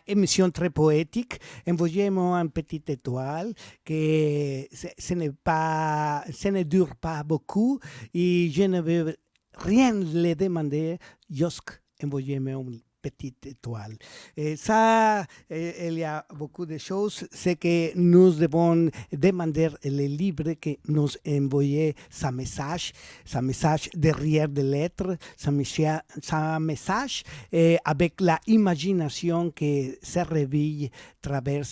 émission très poétique. Envoyez-moi une petite étoile, que ce ne dure pas beaucoup et je ne vais rien les demander, juste envoyez-moi une petite étoile. Et ça, il y a beaucoup de choses. C'est que nous devons demander les livres que nous envoyer sa message derrière des lettres, sa message avec la imagination qui se réveille à travers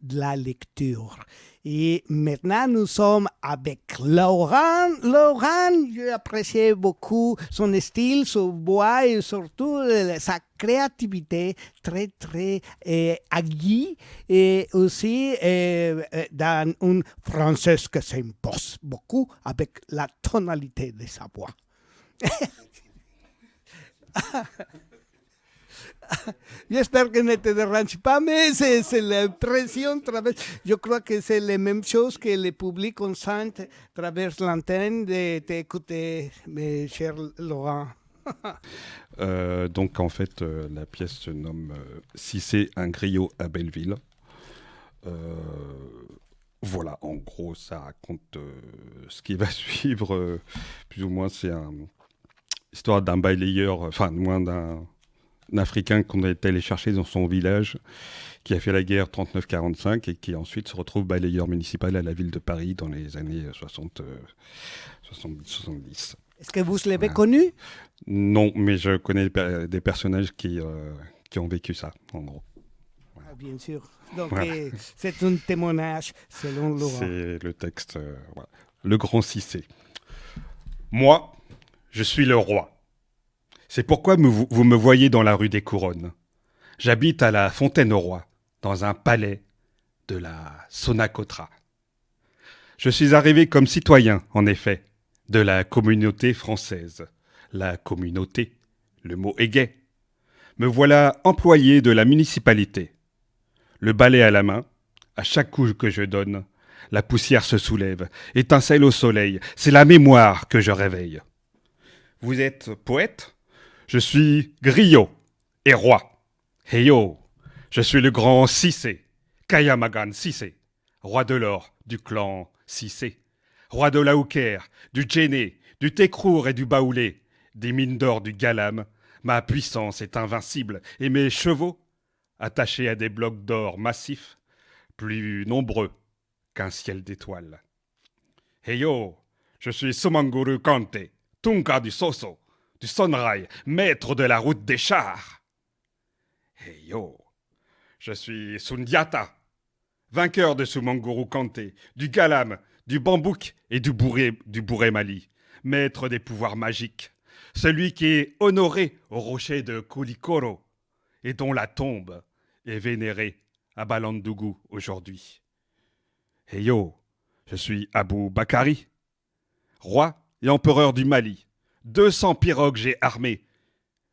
la lecture. Et maintenant, nous sommes avec Laurent. Laurent, j'ai apprécié beaucoup son style, son voix et surtout sa créativité très, très aiguë et aussi dans un français que s'impose beaucoup avec la tonalité de sa voix. J'espère que ne te dérange pas, mais c'est l'impression. Je crois que c'est la même chose que le public consent à travers l'antenne de t'écouter, mes chers Laurent. Donc en fait, la pièce se nomme Si c'est un griot à Belleville. Voilà, en gros, ça raconte ce qui va suivre. Plus ou moins, c'est une histoire d'un balayeur, enfin, moins d'un Africain qu'on est allé chercher dans son village, qui a fait la guerre 39-45 et qui ensuite se retrouve balayeur municipal à la ville de Paris dans les années 70. Est-ce que vous l'avez connu? Non, mais je connais des personnages qui ont vécu ça, en gros. Ah, bien sûr. Donc, Voilà. c'est un témoignage selon Laurent. C'est le texte, voilà. Le grand Cissé. Moi, je suis le roi. C'est pourquoi vous me voyez dans la rue des Couronnes. J'habite à la Fontaine-au-Roi, dans un palais de la Sonacotra. Je suis arrivé comme citoyen, en effet, de la communauté française. La communauté, le mot est gai. Me voilà employé de la municipalité. Le balai à la main, à chaque coup que je donne, la poussière se soulève, étincelle au soleil, c'est la mémoire que je réveille. Vous êtes poète ? Je suis griot et roi. Heyo, je suis le grand Cissé, Kayamagan Cissé, roi de l'or du clan Cissé, roi de la Houker, du Djéné, du Tekrour et du Baoulé, des mines d'or du Galam. Ma puissance est invincible et mes chevaux, attachés à des blocs d'or massifs, plus nombreux qu'un ciel d'étoiles. Heyo, je suis Somanguru Kante, Tunka du Soso, du Sonrai, maître de la route des chars. Heyo, je suis Sundiata, vainqueur de Sumanguru Kante, du Galam, du Bambouk et du Bouré Mali, maître des pouvoirs magiques, celui qui est honoré au rocher de Koulikoro et dont la tombe est vénérée à Balandougou aujourd'hui. Heyo, je suis Abou Bakari, roi et empereur du Mali. 200 pirogues j'ai armées,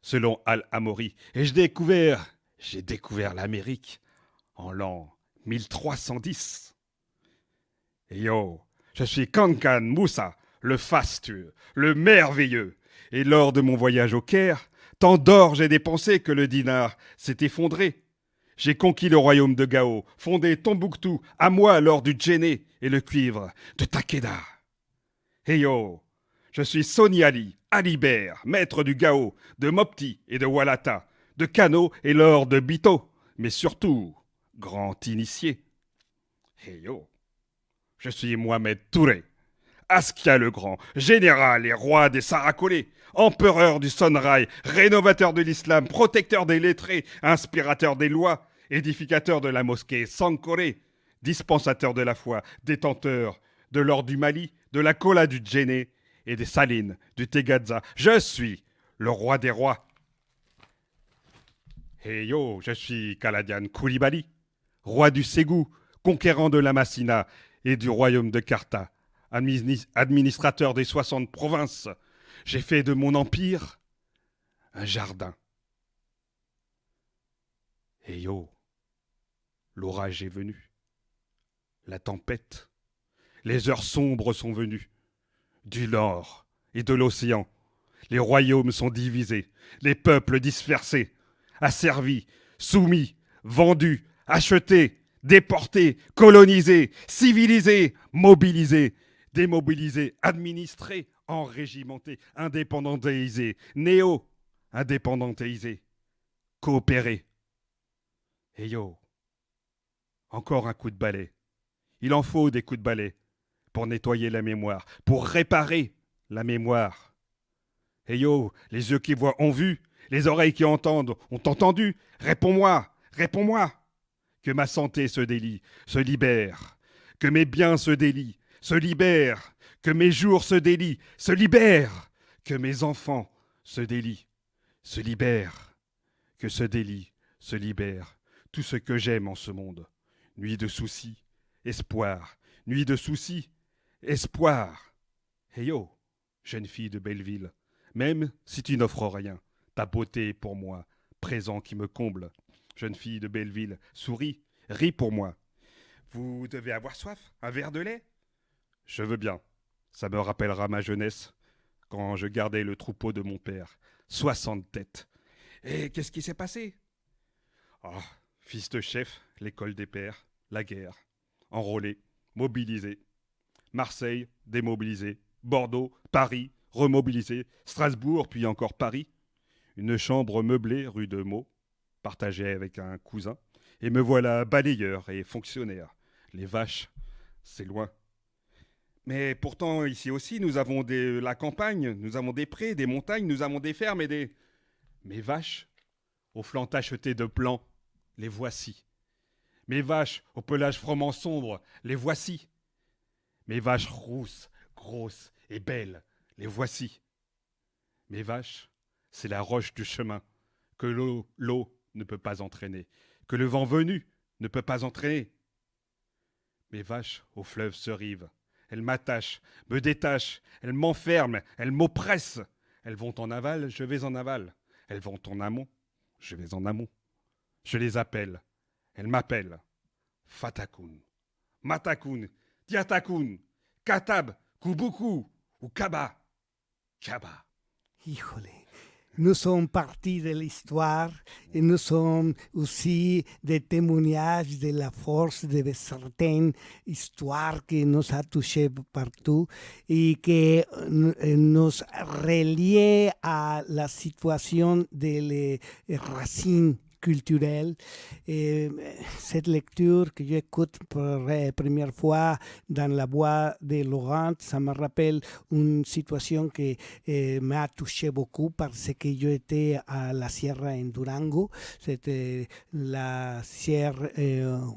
selon Al-Amori, et j'ai découvert l'Amérique en l'an 1310. Et yo, je suis Kankan Moussa, le fastueux, le merveilleux, et lors de mon voyage au Caire, tant d'or j'ai dépensé que le dinar s'est effondré. J'ai conquis le royaume de Gao, fondé Tombouctou, à moi lors du djéné et le cuivre de Takeda. Hey yo, je suis Soni Ali, Alibert, maître du Gao, de Mopti et de Walata, de Kano et lord de Bito, mais surtout, grand initié. Hey yo, je suis Mohamed Touré, Askia le Grand, général et roi des Saracolés, empereur du Sonrail, rénovateur de l'islam, protecteur des lettrés, inspirateur des lois, édificateur de la mosquée Sankoré, dispensateur de la foi, détenteur de l'or du Mali, de la cola du Djéné et des salines du Tegadza. Je suis le roi des rois. Hey yo, je suis Kaladian Koulibaly, roi du Ségou, conquérant de la Massina et du royaume de Karta, administrateur des 60 provinces. J'ai fait de mon empire un jardin. Hey yo, l'orage est venu, la tempête, les heures sombres sont venues, du nord et de l'océan. Les royaumes sont divisés, les peuples dispersés, asservis, soumis, vendus, achetés, déportés, colonisés, civilisés, mobilisés, démobilisés, administrés, enrégimentés, indépendantisés, néo-indépendantisés, coopérés. Et yo, encore un coup de balai. Il en faut des coups de balai pour nettoyer la mémoire, pour réparer la mémoire. Et yo, les yeux qui voient ont vu, les oreilles qui entendent ont entendu. Réponds-moi, réponds-moi. Que ma santé se délie, se libère. Que mes biens se délient, se libèrent. Que mes jours se délient, se libèrent. Que mes enfants se délient, se libèrent. Que se délie, se libère. Tout ce que j'aime en ce monde. Nuit de soucis, espoir. Nuit de soucis, espoir. Hey yo, jeune fille de Belleville, même si tu n'offres rien, ta beauté est pour moi, présent qui me comble. Jeune fille de Belleville, souris, ris pour moi. Vous devez avoir soif, un verre de lait? Je veux bien. Ça me rappellera ma jeunesse, quand je gardais le troupeau de mon père. 60 têtes. Et qu'est-ce qui s'est passé? Oh, fils de chef, l'école des pères, la guerre. Enrôlé, mobilisé. Marseille, démobilisé. Bordeaux, Paris, remobilisé. Strasbourg, puis encore Paris. Une chambre meublée rue de Meaux, partagée avec un cousin. Et me voilà balayeur et fonctionnaire. Les vaches, c'est loin. Mais pourtant, ici aussi, nous avons la campagne, nous avons des prés, des montagnes, nous avons des fermes et des... Mes vaches, aux flancs tachetés de blanc, les voici. Mes vaches, au pelage froment sombre, les voici. Mes vaches rousses, grosses et belles, les voici. Mes vaches, c'est la roche du chemin, que l'eau ne peut pas entraîner, que le vent venu ne peut pas entraîner. Mes vaches, au fleuve se rivent. Elles m'attachent, me détachent, elles m'enferment, elles m'oppressent. Elles vont en aval, je vais en aval. Elles vont en amont, je vais en amont. Je les appelle, elles m'appellent. Fatakun, Matakun, Tiatakun, Katab, Kubuku ou Kaba. Kaba. Híjole. Nous sommes partis de l'histoire et nous sommes aussi des témoignages de la force de certaines histoires qui nous a touchés partout et qui nous reliait à la situation des racines culturelles. Et cette lecture que j'écoute pour la première fois dans la voix de Laurent, ça me rappelle une situation qui m'a touché beaucoup parce que j'étais à la Sierra en Durango. C'était la Sierra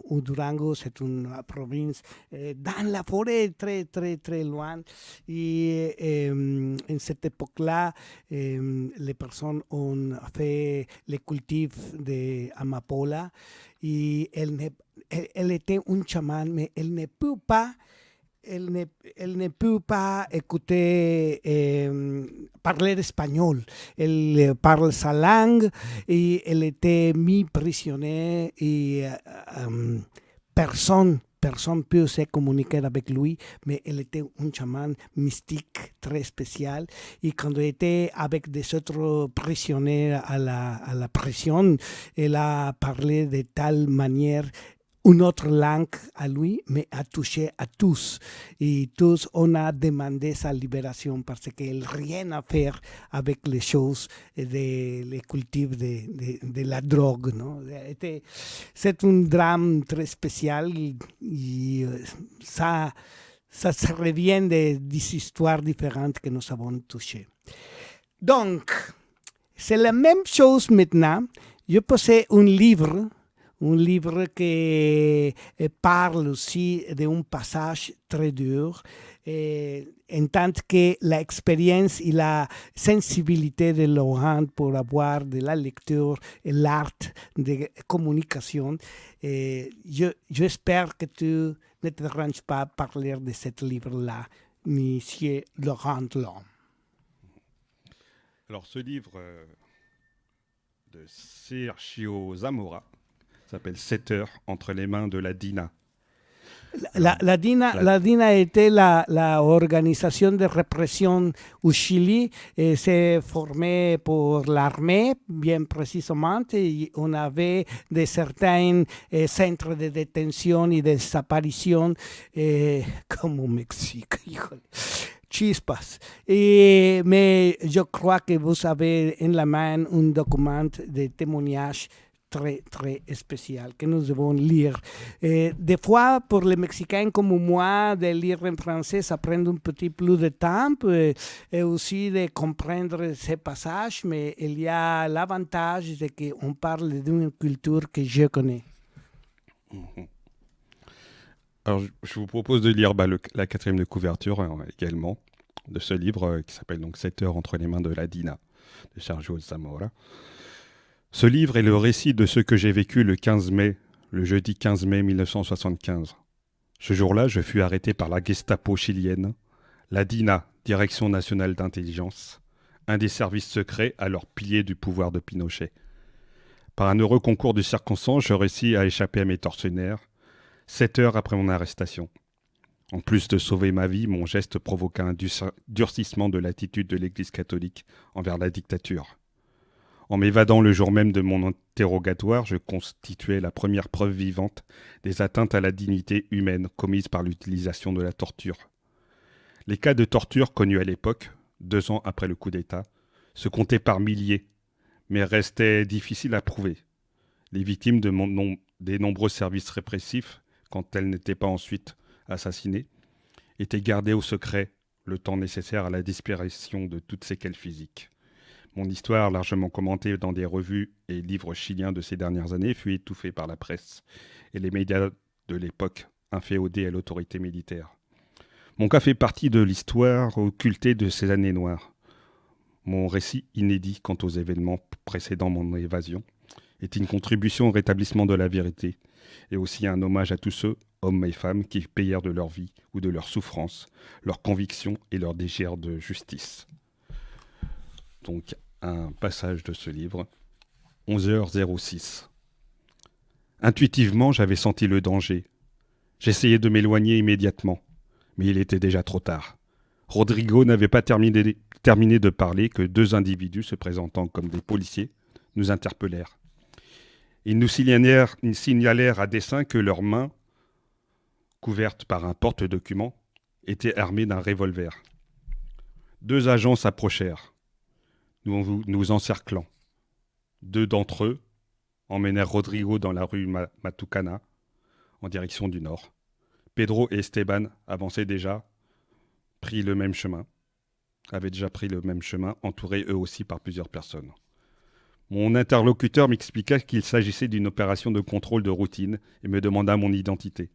au Durango, c'est une province dans la forêt très très très loin. Et en cette époque-là, les personnes ont fait les cultifs de amapola y elle était un chamán, mais elle ne peut pas écouter parler espagnol. Elle parle sa langue et elle était mis prisonnière et personne personne ne peut se communiquer avec lui, mais elle était un chaman mystique très spécial. Et quand elle était avec des autres prisonniers à la prison, elle a parlé de telle manière une autre langue à lui, mais a touché à tous. Et tous, on a demandé sa libération parce qu'elle n'a rien à faire avec les choses, les cultifs de la drogue. Non? C'est un drame très spécial et ça se revient des histoires différentes que nous avons touchées. Donc, c'est la même chose maintenant. Je possède un livre qui parle aussi d'un passage très dur, en tant que l'expérience et la sensibilité de Laurent pour avoir de la lecture et l'art de communication. J'espère que tu ne te déranges pas parler de ce livre-là, Monsieur Laurent Long. Alors, ce livre de Sergio Zamora s'appelle 7 heures entre les mains de la DINA. La DINA était la organisation de répression au Chili. C'est formé pour l'armée, bien précisément. Et on avait certains centres de détention et de disparition, comme au Mexique. Chispas. Mais je crois que vous avez en la main un document de témoignage très, très spécial que nous devons lire. Des fois, pour les Mexicains comme moi, de lire en français, ça prend un petit plus de temps et aussi de comprendre ces passages, mais il y a l'avantage de qu'on parle d'une culture que je connais. Alors, je vous propose de lire la 4e de couverture également de ce livre qui s'appelle donc 7 heures entre les mains de la DINA, de Sergio Zamora. Ce livre est le récit de ce que j'ai vécu le jeudi 15 mai 1975. Ce jour-là, je fus arrêté par la Gestapo chilienne, la DINA, Direction nationale d'intelligence, un des services secrets alors piliers du pouvoir de Pinochet. Par un heureux concours de circonstances, je réussis à échapper à mes tortionnaires, 7 heures après mon arrestation. En plus de sauver ma vie, mon geste provoqua un durcissement de l'attitude de l'Église catholique envers la dictature. En m'évadant le jour même de mon interrogatoire, je constituais la première preuve vivante des atteintes à la dignité humaine commises par l'utilisation de la torture. Les cas de torture connus à l'époque, 2 ans après le coup d'État, se comptaient par milliers, mais restaient difficiles à prouver. Les victimes des nombreux services répressifs, quand elles n'étaient pas ensuite assassinées, étaient gardées au secret le temps nécessaire à la disparition de toutes séquelles physiques. Mon histoire, largement commentée dans des revues et livres chiliens de ces dernières années, fut étouffée par la presse et les médias de l'époque, inféodés à l'autorité militaire. Mon cas fait partie de l'histoire occultée de ces années noires. Mon récit inédit quant aux événements précédant mon évasion est une contribution au rétablissement de la vérité et aussi un hommage à tous ceux, hommes et femmes, qui payèrent de leur vie ou de leur souffrance, leurs convictions et leur désir de justice. Donc, un passage de ce livre, 11h06. Intuitivement, j'avais senti le danger. J'essayais de m'éloigner immédiatement, mais il était déjà trop tard. Rodrigo n'avait pas terminé de parler que 2 individus se présentant comme des policiers nous interpellèrent. Ils nous signalèrent à dessein que leurs mains, couvertes par un porte-document, étaient armées d'un revolver. 2 agents s'approchèrent, nous encerclant. 2 d'entre eux emmenèrent Rodrigo dans la rue Matucana, en direction du nord. Pedro et Esteban avaient déjà pris le même chemin, entourés eux aussi par plusieurs personnes. Mon interlocuteur m'expliqua qu'il s'agissait d'une opération de contrôle de routine et me demanda mon identité.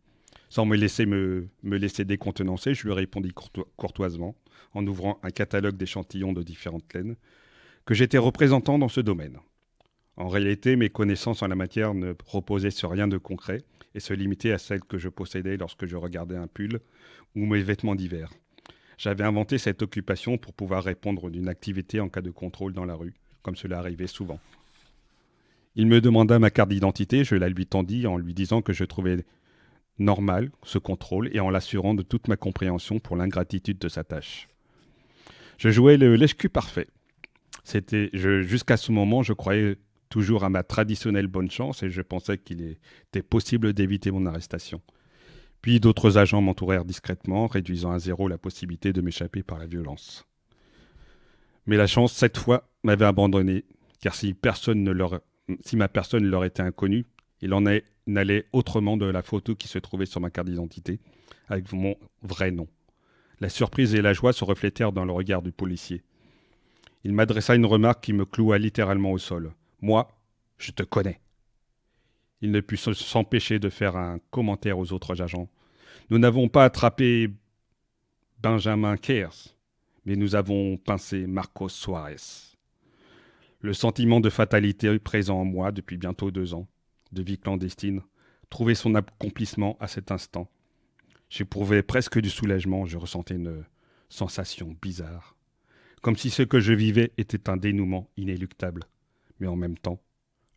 Sans me laisser décontenancer, je lui répondis courtoisement, en ouvrant un catalogue d'échantillons de différentes laines, que j'étais représentant dans ce domaine. En réalité, mes connaissances en la matière ne reposaient sur rien de concret et se limitaient à celles que je possédais lorsque je regardais un pull ou mes vêtements d'hiver. J'avais inventé cette occupation pour pouvoir répondre d'une activité en cas de contrôle dans la rue, comme cela arrivait souvent. Il me demanda ma carte d'identité, je la lui tendis en lui disant que je trouvais normal, ce contrôle, et en l'assurant de toute ma compréhension pour l'ingratitude de sa tâche. Je jouais le lèche-cul parfait. Jusqu'à ce moment, je croyais toujours à ma traditionnelle bonne chance et je pensais qu'il était possible d'éviter mon arrestation. Puis d'autres agents m'entourèrent discrètement, réduisant à zéro la possibilité de m'échapper par la violence. Mais la chance, cette fois, m'avait abandonné, car si ma personne leur était inconnue, il en allait autrement de la photo qui se trouvait sur ma carte d'identité, avec mon vrai nom. La surprise et la joie se reflétèrent dans le regard du policier. Il m'adressa une remarque qui me cloua littéralement au sol. « Moi, je te connais. » Il ne put s'empêcher de faire un commentaire aux autres agents. « Nous n'avons pas attrapé Benjamin Kers, mais nous avons pincé Marcos Suarez. » Le sentiment de fatalité présent en moi depuis bientôt 2 ans, de vie clandestine, trouvait son accomplissement à cet instant. J'éprouvais presque du soulagement, je ressentais une sensation bizarre. Comme si ce que je vivais était un dénouement inéluctable. Mais en même temps,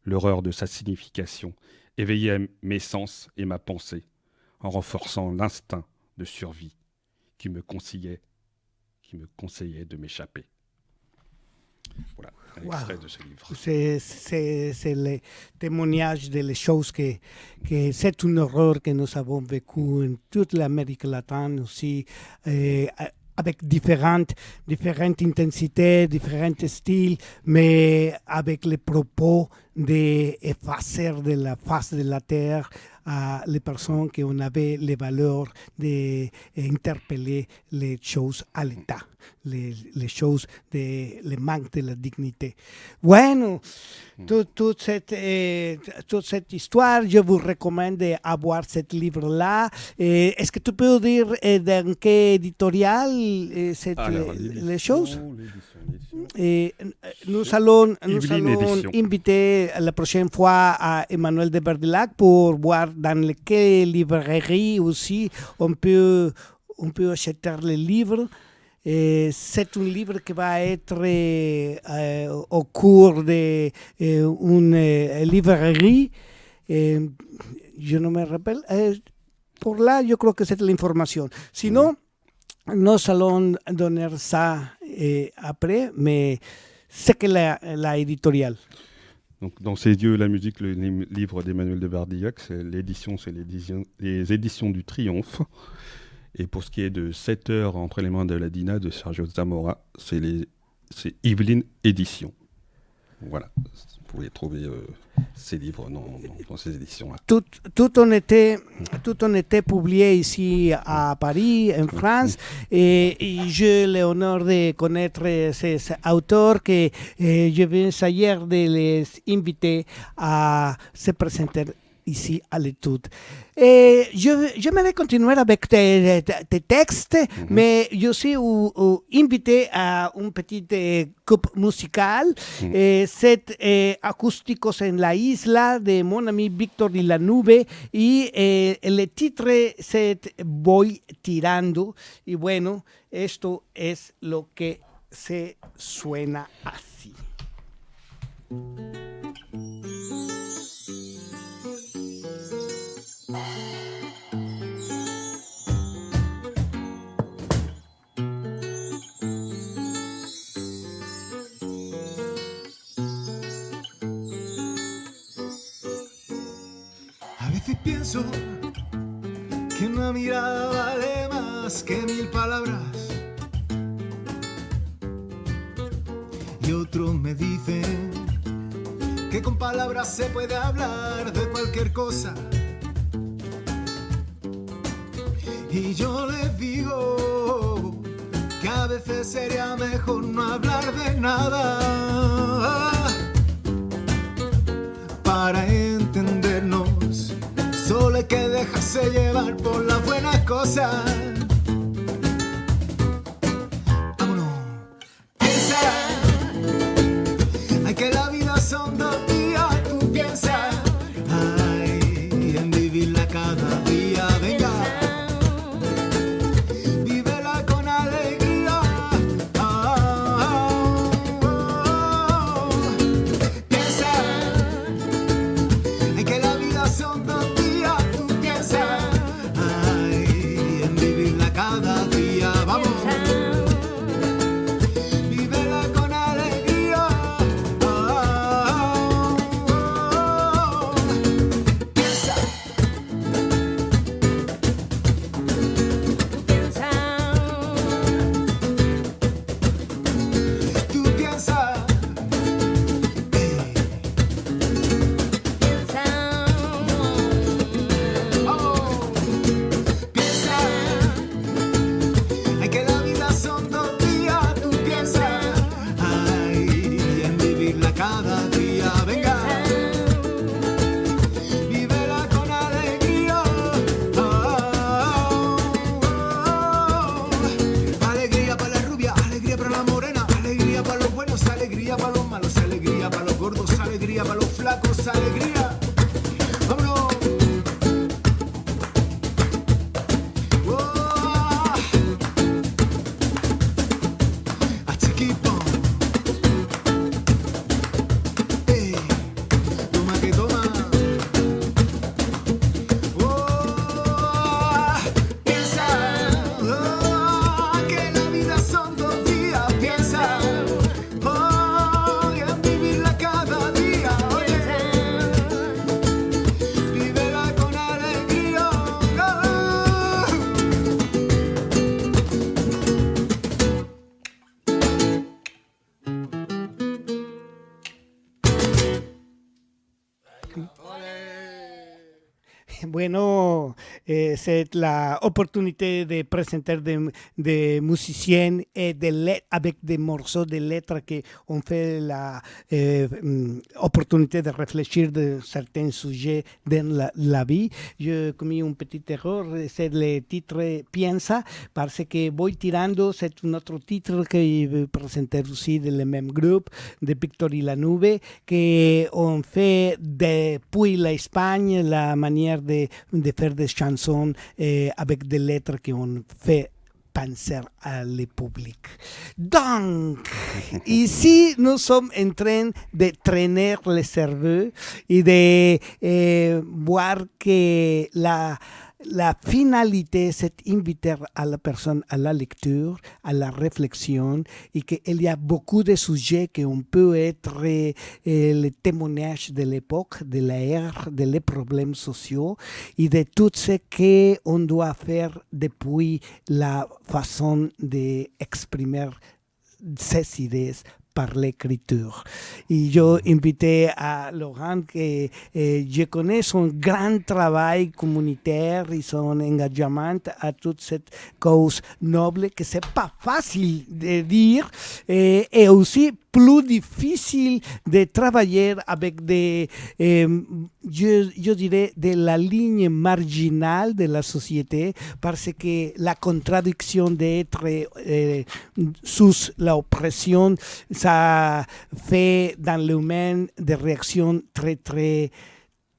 l'horreur de sa signification éveillait mes sens et ma pensée, en renforçant l'instinct de survie qui me conseillait de m'échapper. Voilà, un extrait de ce livre. C'est le témoignage des choses que c'est une horreur que nous avons vécue en toute l'Amérique latine aussi, avec différentes intensités, différents styles, mais avec les propos d'effacer de la face de la terre à les personnes qui ont avait les valeurs d'interpeller les choses à l'état, les choses, les manques de la dignité. Bueno, toute cette histoire, je vous recommande d'avoir ce livre-là. Est-ce que tu peux dire dans quel éditorial les choses? Nous allons inviter la prochaine fois à Emmanuel de Verdilac pour voir dans quelle librairie aussi on peut acheter le livre. C'est un livre qui va être au cours d'une librairie. Je ne me rappelle. Pour là, je crois que c'est l'information. Sinon, nous allons donner ça après, mais c'est que la éditoriale. Donc, dans ces dieux, la musique, le livre d'Emmanuel de Bardillac, c'est les éditions du Triomphe. Et pour ce qui est de 7 heures entre les mains de la Dina de Sergio Zamora, c'est Yveline Éditions. Voilà, vous pouvez trouver ces livres dans ces éditions-là. Tout en était publié ici à Paris, en France, et j'ai l'honneur de connaître ces auteurs que je viens hier de les inviter à se présenter ici à l'étude. J'aimerais continuer avec tes textes, mais je suis invité à un petit coupe musical. C'est Acústicos en la Isla de mon ami Víctor de la Nube y el titre c'est Voy Tirando. Y bueno, esto es lo que se suena así. Pienso que una mirada vale más que 1000 palabras. Y otros me dicen que con palabras se puede hablar de cualquier cosa. Y yo les digo que a veces sería mejor no hablar de nada para entendernos. Solo hay que dejarse llevar por las buenas cosas. Vámonos. Piensa, ay, que la vida son 2 días. Tú piensas, ay, en vivirla cada día. Venga, vívela con alegría. Piensa, ay, que la vida son 2 días. flacos alegría. Vámonos. Oh, a chiquito. Toma que toma. Oh, piensa que la vida son 2 días. Piensa en vivirla cada día. Oye, vívela con alegría. Bueno, c'est la opportunité de présenter des musiciens et avec des morceaux de lettres qui ont fait la opportunité de réfléchir de certains sujets dans la vie. J'ai commis une petite erreur, c'est le titre Piensa, parce que Voy Tirando, c'est un autre titre que je vais présenter aussi de le même groupe, de Víctor y la Nube, qui ont fait depuis l'Espagne la manière de faire des chansons avec des lettres qui ont fait penser à le public. Donc, ici, nous sommes en train de traîner le cerveau et de voir que la finalité, c'est inviter à la personne à la lecture, à la réflexion, et qu'il y a beaucoup de sujets qui on peut être les témoignages de l'époque, de l'ère, des problèmes sociaux, et de tout ce qu'on doit faire depuis la façon d'exprimer ces idées par l'écriture. Et je invité à Laurent que je connais son grand travail communautaire et son engagement à toute cette cause noble que c'est pas facile de dire et aussi plus difficile de travailler avec des, je dirais, de la ligne marginale de la société parce que la contradiction d'être sous l'oppression, ça fait dans l'humain des réactions très, très,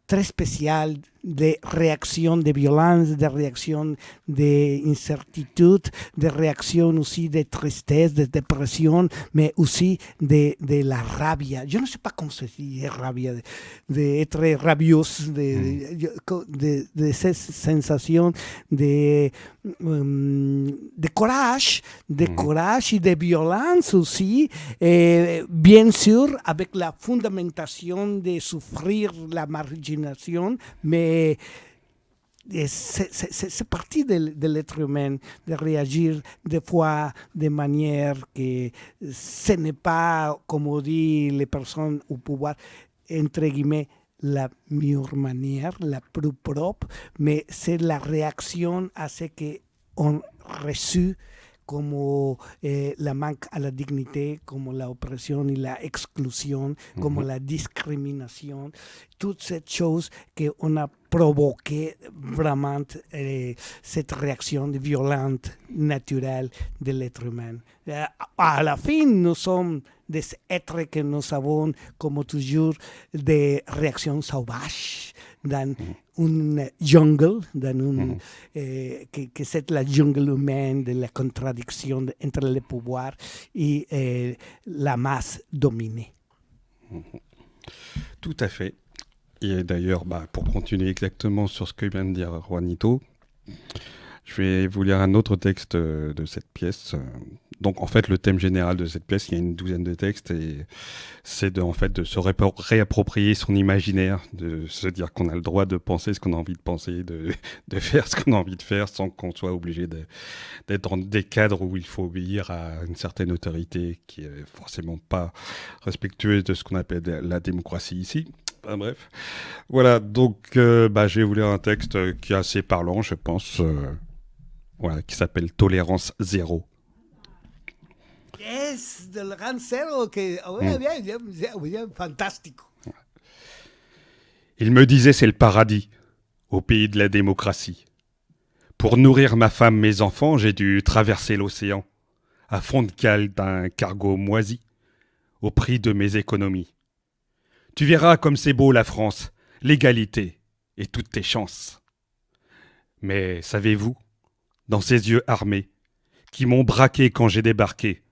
très spéciales, des réactions de violence, des réactions d'incertitude, des réactions aussi de tristesse, de dépression, mais aussi de la rabia. Je ne sais pas comment se dit rabia, d'être rabieuse, de ces sensations de courage, courage et de violence aussi, bien sûr avec la fondamentation de souffrir la marginalisation, mais c'est partie de l'être humain de réagir des fois de manière que ce n'est pas, comme on dit les personnes au pouvoir, entre guillemets, la meilleure manière, la plus propre, mais c'est la réaction à ce qu'on reçu como la manque à la dignité, como la oppression et la exclusion, como la discrimination, toutes ces choses qu'on a provoqué vraiment cette réaction violente, naturelle de l'être humain. À la fin, nous sommes des êtres que nous avons, comme toujours, des réactions sauvages dans une jungle, que c'est la jungle humaine de la contradiction entre les pouvoirs et la masse dominée. Tout à fait. Et d'ailleurs, pour continuer exactement sur ce que vient de dire Juanito, je vais vous lire un autre texte de cette pièce. Donc, en fait, le thème général de cette pièce, il y a une douzaine de textes, et c'est de se réapproprier son imaginaire, de se dire qu'on a le droit de penser ce qu'on a envie de penser, de faire ce qu'on a envie de faire, sans qu'on soit obligé d'être dans des cadres où il faut obéir à une certaine autorité qui est forcément pas respectueuse de ce qu'on appelle la démocratie ici. Enfin, bref. Voilà, donc je vais vous lire un texte qui est assez parlant, je pense, qui s'appelle « Tolérance zéro ». Yes, del Gran Zero, que bien, fantastico. Il me disait c'est le paradis, au pays de la démocratie. Pour nourrir ma femme, mes enfants, j'ai dû traverser l'océan, à fond de cale d'un cargo moisi, au prix de mes économies. Tu verras comme c'est beau la France, l'égalité et toutes tes chances. Mais savez-vous, dans ces yeux armés, qui m'ont braqué quand j'ai débarqué,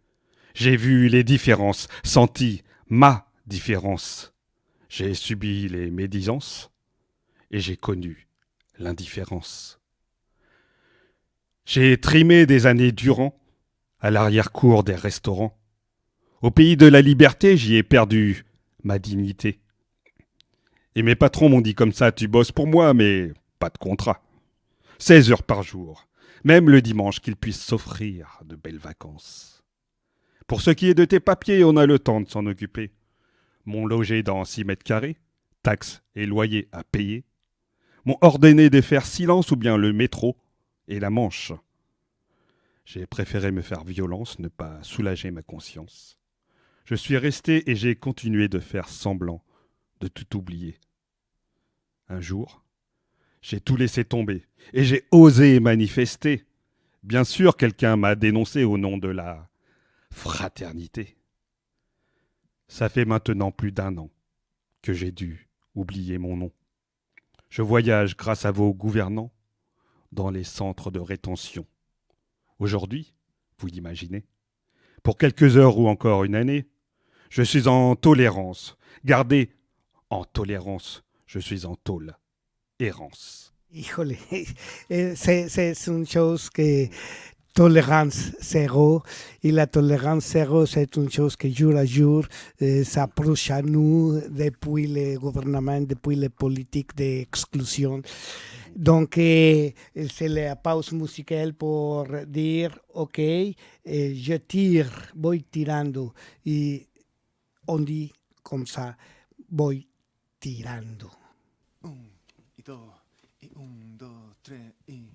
j'ai vu les différences, senti ma différence. J'ai subi les médisances et j'ai connu l'indifférence. J'ai trimé des années durant à l'arrière-cour des restaurants. Au pays de la liberté, j'y ai perdu ma dignité. Et mes patrons m'ont dit comme ça, tu bosses pour moi, mais pas de contrat. 16 heures par jour, même le dimanche, qu'ils puissent s'offrir de belles vacances. Pour ce qui est de tes papiers, on a le temps de s'en occuper. M'ont logé dans 6 mètres carrés, taxes et loyers à payer. M'ont ordonné de faire silence ou bien le métro et la Manche. J'ai préféré me faire violence, ne pas soulager ma conscience. Je suis resté et j'ai continué de faire semblant de tout oublier. Un jour, j'ai tout laissé tomber et j'ai osé manifester. Bien sûr, quelqu'un m'a dénoncé au nom de la fraternité. Ça fait maintenant plus d'1 an que j'ai dû oublier mon nom. Je voyage grâce à vos gouvernants dans les centres de rétention. Aujourd'hui, vous l'imaginez, pour quelques heures ou encore une année, je suis en tolérance. Gardez en tolérance, je suis en tolérance. Híjole, c'est une chose que tolérance zéro, et la tolérance zéro, c'est une chose que jour à jour s'approche à nous depuis le gouvernement, depuis les politiques d'exclusion. Donc, c'est la pause musicale pour dire, ok, je tire, voy tirando, et on dit comme ça, voy tirando. 1, 2, 1, 2, 3, y...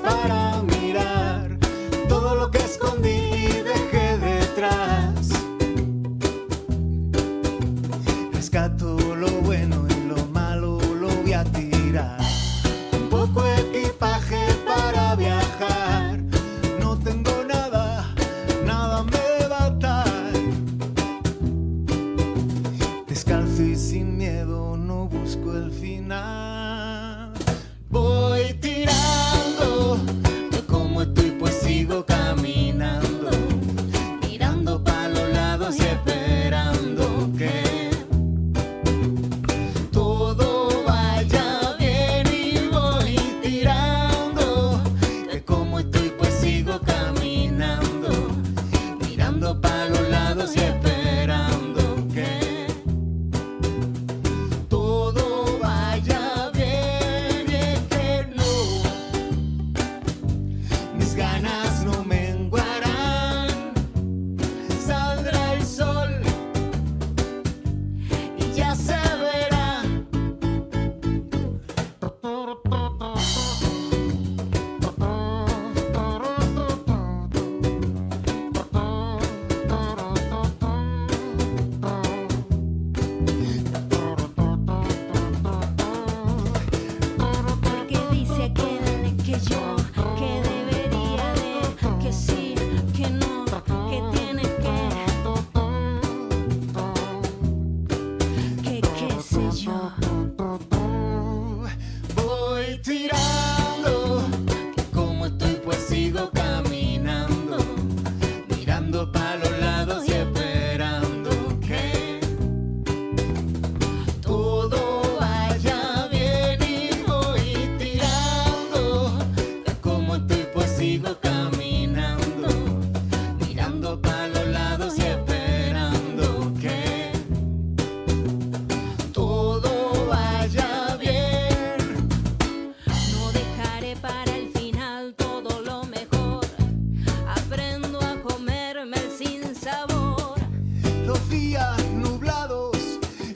Para mirar todo lo que escondí y dejé detrás. Rescato lo bueno y lo malo lo voy a tirar. Un poco de equipaje para viajar. No tengo nada, nada me va a atar. Descalzo y sin miedo no busco el final. Voy tirando, yo como estoy pues sigo caminando, mirando para los lados y esperando que todo vaya bien y voy tirando, que como estoy pues sigo caminando, mirando para los lados y esperando que todo vaya bien.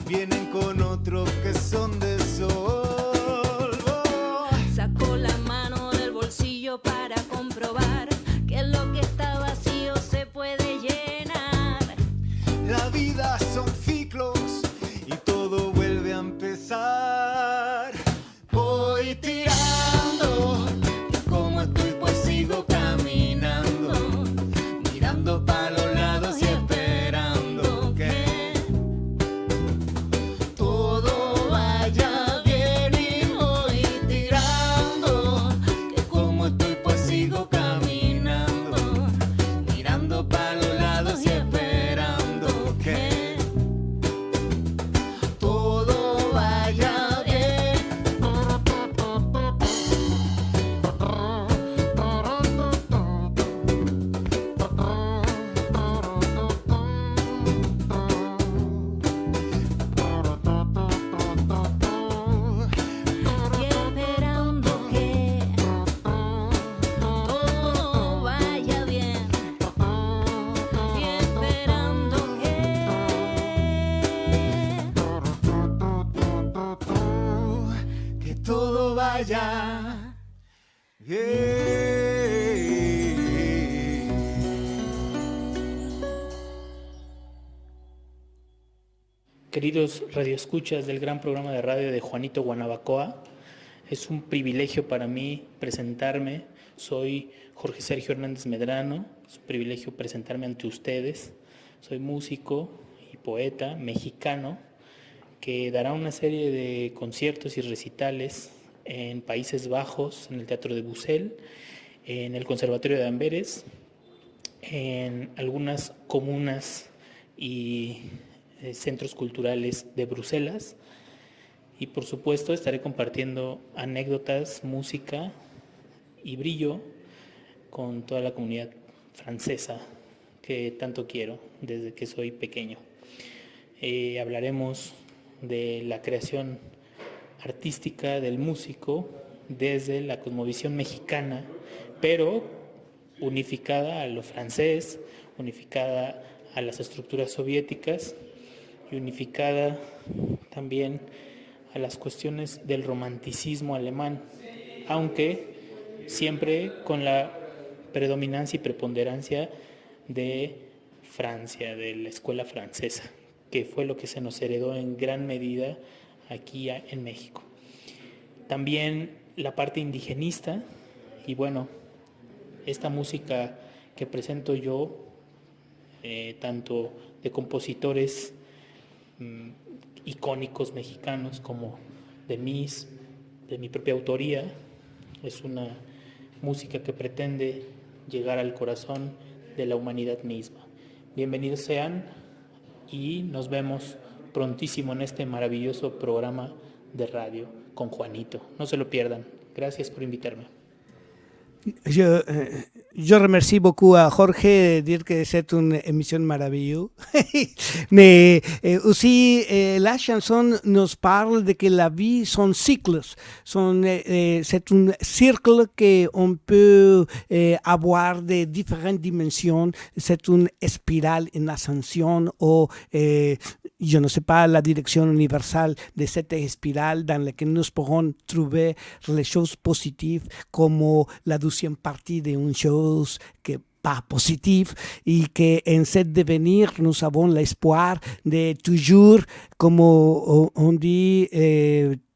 vienen con otros que son de sol. Oh. Sacó la mano del bolsillo para comprobar que lo que está vacío se puede llenar. La vida son ciclos y todo vuelve a empezar. Voy tirando, como estoy pues sigo caminando, mirando para los lados y esperando que todo vaya bien. Y voy tirando, que como estoy pues sigo caminando, mirando para los lados y esperando que todo vaya bien. Y esperando que todo vaya bien. Y esperando Que todo vaya bien. Queridos radioescuchas del gran programa de radio de Juanito Guanabacoa, es un privilegio para mí presentarme. Soy Jorge Sergio Hernández Medrano, es un privilegio presentarme ante ustedes. Soy músico y poeta mexicano que dará una serie de conciertos y recitales en Países Bajos, en el Teatro de Bussel, en el Conservatorio de Amberes, en algunas comunas y centros culturales de Bruselas, y por supuesto estaré compartiendo anécdotas, música y brillo con toda la comunidad francesa que tanto quiero desde que soy pequeño. Hablaremos de la creación artística del músico desde la cosmovisión mexicana, pero unificada a lo francés, unificada a las estructuras soviéticas y unificada también a las cuestiones del romanticismo alemán, aunque siempre con la predominancia y preponderancia de Francia, de la escuela francesa, que fue lo que se nos heredó en gran medida aquí en México. También la parte indigenista, y bueno, esta música que presento yo, tanto de compositores icónicos mexicanos como de mi propia autoría, es una música que pretende llegar al corazón de la humanidad misma. Bienvenidos sean y nos vemos prontísimo en este maravilloso programa de radio con Juanito. No se lo pierdan. Gracias por invitarme. Je remercie beaucoup à Jorge de dire que c'est une émission merveilleuse. Mais aussi, la chanson nous parle de que la vie sont cycles. C'est un cercle qu'on peut avoir de différentes dimensions. C'est une spirale en ascension ou, je ne sais pas, la direction universelle de cette spirale dans laquelle nous pourrons trouver les choses positives comme la deuxième partie d'une chose que pas positive et qu'en ce devenir, nous avons l'espoir de toujours, comme on dit,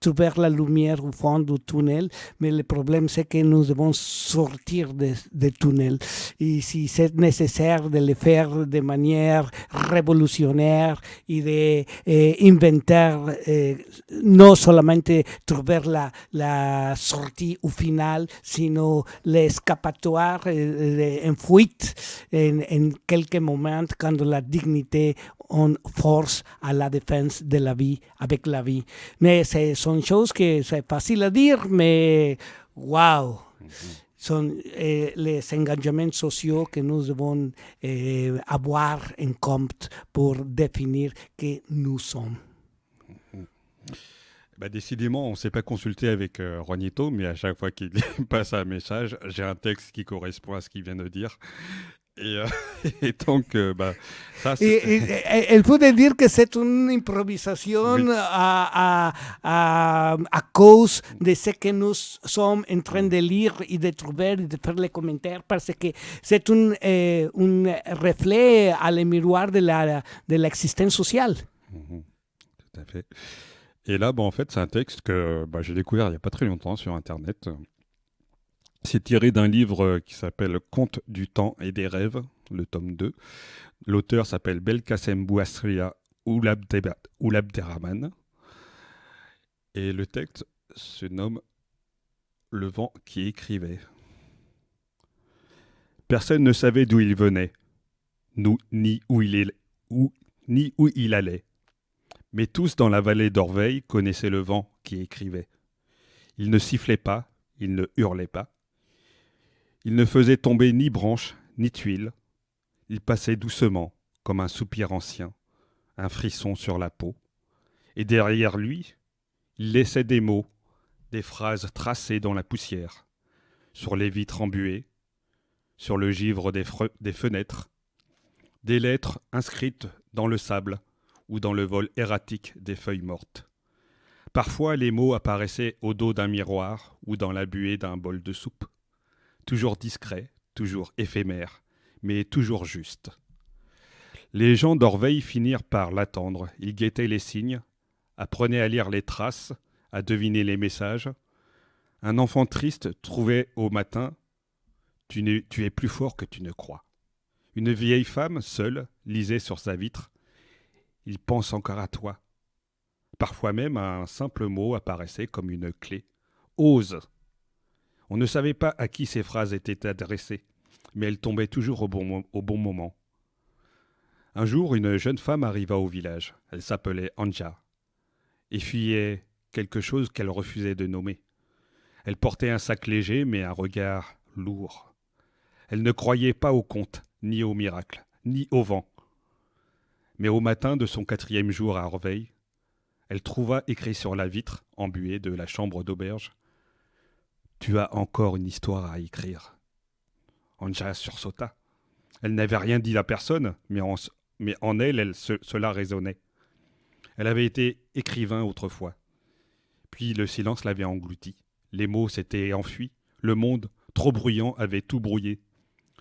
trouver la lumière au fond du tunnel, mais le problème c'est que nous devons sortir du tunnel. Et si c'est nécessaire de le faire de manière révolutionnaire et d'inventer non seulement trouver la sortie au final, sinon l'escapatoire en fuite en quelques moments quand la dignité on force à la défense de la vie avec la vie. Mais ce sont choses que c'est facile à dire, mais waouh! Sont les engagements sociaux que nous devons avoir en compte pour définir qui nous sommes. Bah décidément, on ne s'est pas consulté avec Juanito, mais à chaque fois qu'il passe un message, j'ai un texte qui correspond à ce qu'il vient de dire. Et, et donc, ça, Il faut dire que c'est une improvisation Oui. à cause de ce que nous sommes en train de lire et de trouver et de faire les commentaires, parce que c'est un reflet à le miroir de l'existence sociale. Mhm. Tout à fait. Et là, en fait, c'est un texte que j'ai découvert il n'y a pas très longtemps sur Internet. C'est tiré d'un livre qui s'appelle Contes du temps et des rêves, le tome 2. L'auteur s'appelle Belkacem Bouasria Oulabderrahman. Et le texte se nomme Le vent qui écrivait. Personne ne savait d'où il venait, ni où il allait. Mais tous dans la vallée d'Orveil connaissaient le vent qui écrivait. Il ne sifflait pas, il ne hurlait pas. Il ne faisait tomber ni branches, ni tuiles. Il passait doucement, comme un soupir ancien, un frisson sur la peau. Et derrière lui, il laissait des mots, des phrases tracées dans la poussière, sur les vitres embuées, sur le givre des fenêtres, des lettres inscrites dans le sable ou dans le vol erratique des feuilles mortes. Parfois, les mots apparaissaient au dos d'un miroir ou dans la buée d'un bol de soupe. Toujours discret, toujours éphémère, mais toujours juste. Les gens d'Orveil finirent par l'attendre. Ils guettaient les signes, apprenaient à lire les traces, à deviner les messages. Un enfant triste trouvait au matin « Tu es plus fort que tu ne crois ». Une vieille femme, seule, lisait sur sa vitre « Il pense encore à toi ». Parfois même, un simple mot apparaissait comme une clé. « Ose ». On ne savait pas à qui ces phrases étaient adressées, mais elles tombaient toujours au bon moment. Un jour, une jeune femme arriva au village. Elle s'appelait Anja et fuyait quelque chose qu'elle refusait de nommer. Elle portait un sac léger, mais un regard lourd. Elle ne croyait pas aux contes, ni aux miracles, ni au vent. Mais au matin de son 4e jour à Orveil, elle trouva écrit sur la vitre embuée de la chambre d'auberge « Tu as encore une histoire à écrire ». Anja sursauta. Elle n'avait rien dit à personne, mais en elle, cela résonnait. Elle avait été écrivain autrefois. Puis le silence l'avait englouti. Les mots s'étaient enfuis. Le monde, trop bruyant, avait tout brouillé.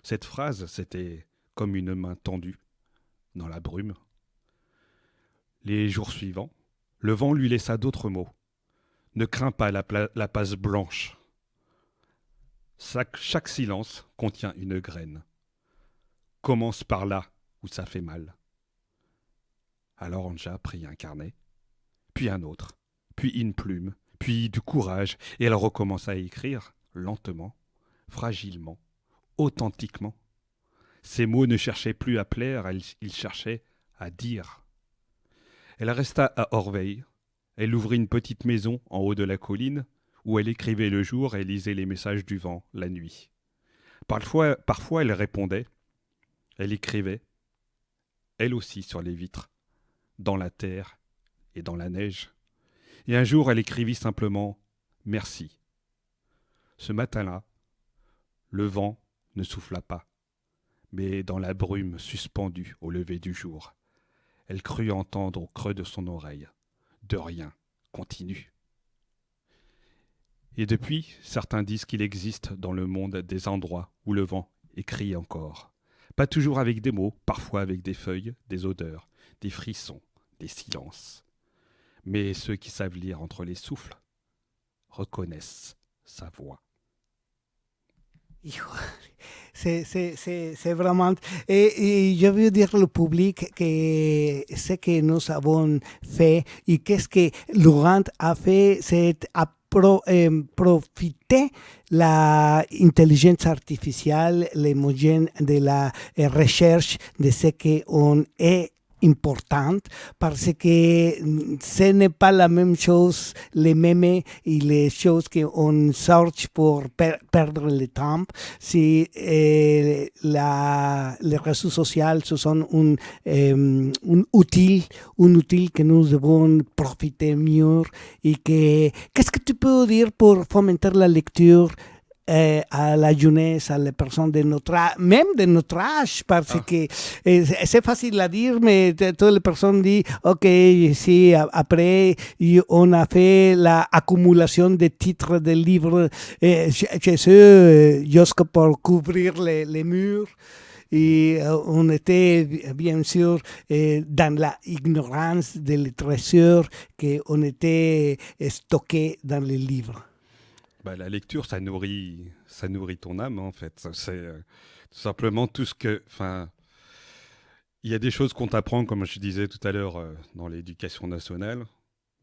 Cette phrase, c'était comme une main tendue dans la brume. Les jours suivants, le vent lui laissa d'autres mots. Ne crains pas la passe blanche. Chaque silence contient une graine. Commence par là où ça fait mal. Alors Anja prit un carnet, puis un autre, puis une plume, puis du courage, et elle recommença à écrire, lentement, fragilement, authentiquement. Ces mots ne cherchaient plus à plaire, ils cherchaient à dire. Elle resta à Orveil. Elle ouvrit une petite maison en haut de la colline, où elle écrivait le jour et lisait les messages du vent la nuit. Parfois elle répondait, elle écrivait, elle aussi sur les vitres, dans la terre et dans la neige. Et un jour, elle écrivit simplement « Merci ». Ce matin-là, le vent ne souffla pas, mais dans la brume suspendue au lever du jour, elle crut entendre au creux de son oreille « De rien, continue ». Et depuis, certains disent qu'il existe dans le monde des endroits où le vent écrit encore. Pas toujours avec des mots, parfois avec des feuilles, des odeurs, des frissons, des silences. Mais ceux qui savent lire entre les souffles reconnaissent sa voix. C'est vraiment... Et je veux dire au public que ce que nous avons fait et qu'est-ce que Laurent a fait, c'est profiter l'intelligence artificielle, les moyens de la recherche de ce qu'on est importante parce que ce n'est pas la même chose les mèmes et les choses qu'on cherche pour perdre le temps. Si les réseaux sociaux ce sont un outil que nous devons profiter mieux et que qu'est-ce que tu peux dire pour fomenter la lecture à la jeunesse, à les personnes de notre âge, même de notre âge, parce que c'est facile à dire, mais toutes les personnes disent, ok, si après on a fait l'accumulation de titres de livres chez eux, jusque pour couvrir les murs. Et on était bien sûr dans la ignorance de les trésors qu'on était stockés dans les livres. Bah, la lecture, ça nourrit ton âme, en fait. C'est tout simplement tout ce que... Enfin, il y a des choses qu'on t'apprend, comme je disais tout à l'heure, dans l'éducation nationale,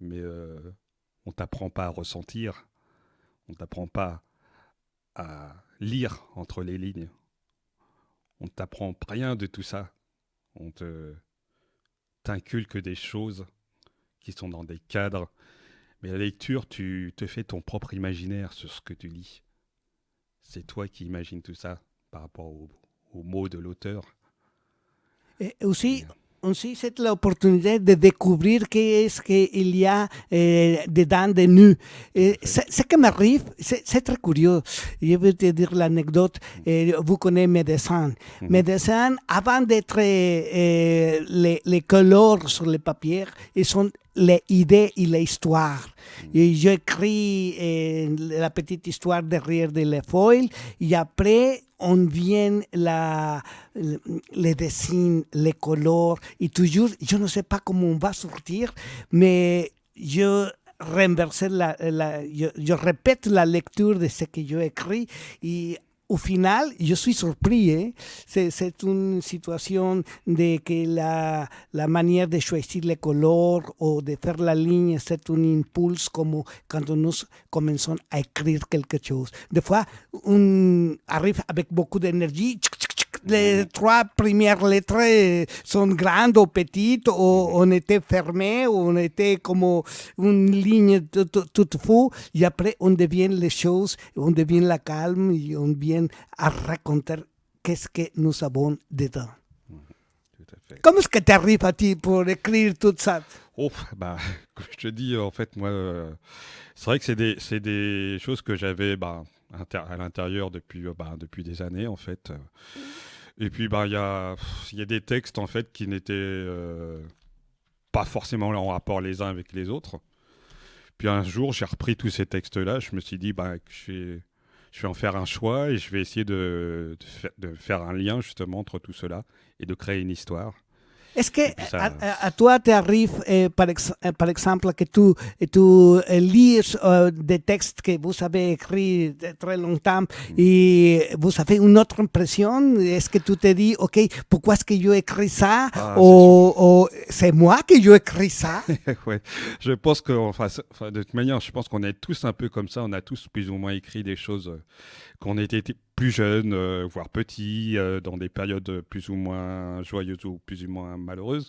mais on t'apprend pas à ressentir, on t'apprend pas à lire entre les lignes. On t'apprend rien de tout ça. On t'inculque des choses qui sont dans des cadres. Mais la lecture, tu te fais ton propre imaginaire sur ce que tu lis. C'est toi qui imagines tout ça par rapport aux mots de l'auteur. Et aussi, c'est l'opportunité de découvrir qu'est-ce qu'il y a dedans de nous. Ce qui m'arrive, c'est très curieux. Je vais te dire l'anecdote. Vous connaissez Médecin. Médecin, avant d'être les couleurs sur le papier, ils sont les idées et l'histoire. J'écris la petite histoire derrière de la feuille et après on vient les dessins, les couleurs et toujours, je ne sais pas comment on va sortir, mais je renverse je répète la lecture de ce que j'ai écrit et au final, je suis surpris. C'est une situation de que la manière de choisir les couleurs ou de faire la ligne, c'est un impulse comme quand nous commençons à écrire quelque chose. Des fois, on arrive avec beaucoup d'énergie. Les 3 premières lettres sont grandes ou petites, ou on était fermé, ou on était comme une ligne toute fou, et après on devient les choses, on devient la calme, et on vient à raconter qu'est-ce que nous avons dedans. Tout à fait. Comment est-ce que tu arrives à ti pour écrire tout ça? Oh, bah, comme je te dis, en fait, moi, c'est vrai que c'est des choses que j'avais à l'intérieur depuis des années, en fait. Et puis, il y a des textes, en fait, qui n'étaient pas forcément en rapport les uns avec les autres. Puis un jour, j'ai repris tous ces textes-là. Je me suis dit, je vais en faire un choix et je vais essayer de faire un lien, justement, entre tout cela et de créer une histoire. Est-ce que à toi t'arrive, par exemple, que tu lis des textes que vous avez écrits très longtemps et vous avez une autre impression? Est-ce que tu te dis, OK, pourquoi est-ce que j'ai écrit ça? Ou c'est moi qui j'ai écrit ça? Ouais. Je pense que, de toute manière, je pense qu'on est tous un peu comme ça. On a tous plus ou moins écrit des choses qu'on était plus jeunes, voire petits, dans des périodes plus ou moins joyeuses ou plus ou moins malheureuses,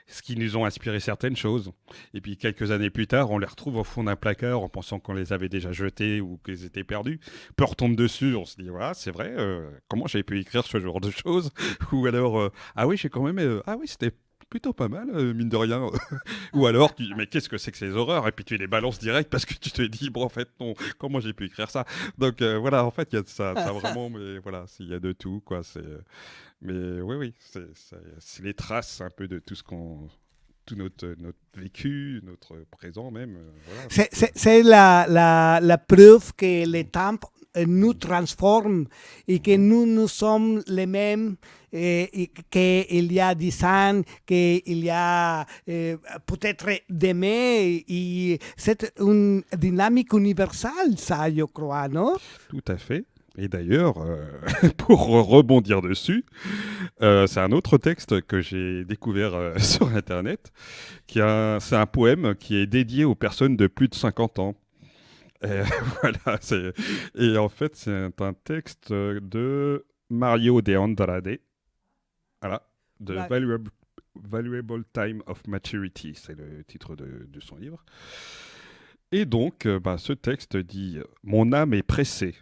ce qui nous ont inspiré certaines choses. Et puis quelques années plus tard, on les retrouve au fond d'un placard en pensant qu'on les avait déjà jetés ou qu'ils étaient perdus. Puis on retombe dessus, on se dit, voilà, c'est vrai, comment j'avais pu écrire ce genre de choses? Ou alors, ah oui, j'ai quand même, ah oui, c'était plutôt pas mal, mine de rien. Ou alors, tu dis, mais qu'est-ce que c'est que ces horreurs? Et puis tu les balances direct parce que tu te dis, bon, en fait, non, comment j'ai pu écrire ça? Donc voilà, en fait, il y a ça vraiment, mais voilà, il y a de tout, quoi. Mais oui, c'est les traces un peu de tout tout notre vécu, notre présent même. Voilà. C'est la preuve que les temps nous transforment et que nous sommes les mêmes qu'il y a 10 ans, qu'il y a peut-être demain. Et c'est une dynamique universelle, ça, je crois, non? Tout à fait. Et d'ailleurs, pour rebondir dessus, c'est un autre texte que j'ai découvert sur Internet. C'est un poème qui est dédié aux personnes de plus de 50 ans. Et, voilà, et en fait, c'est un texte de Mario de Andrade. Voilà, de Valuable Time of Maturity, c'est le titre de son livre. Et donc, ce texte dit « Mon âme est pressée.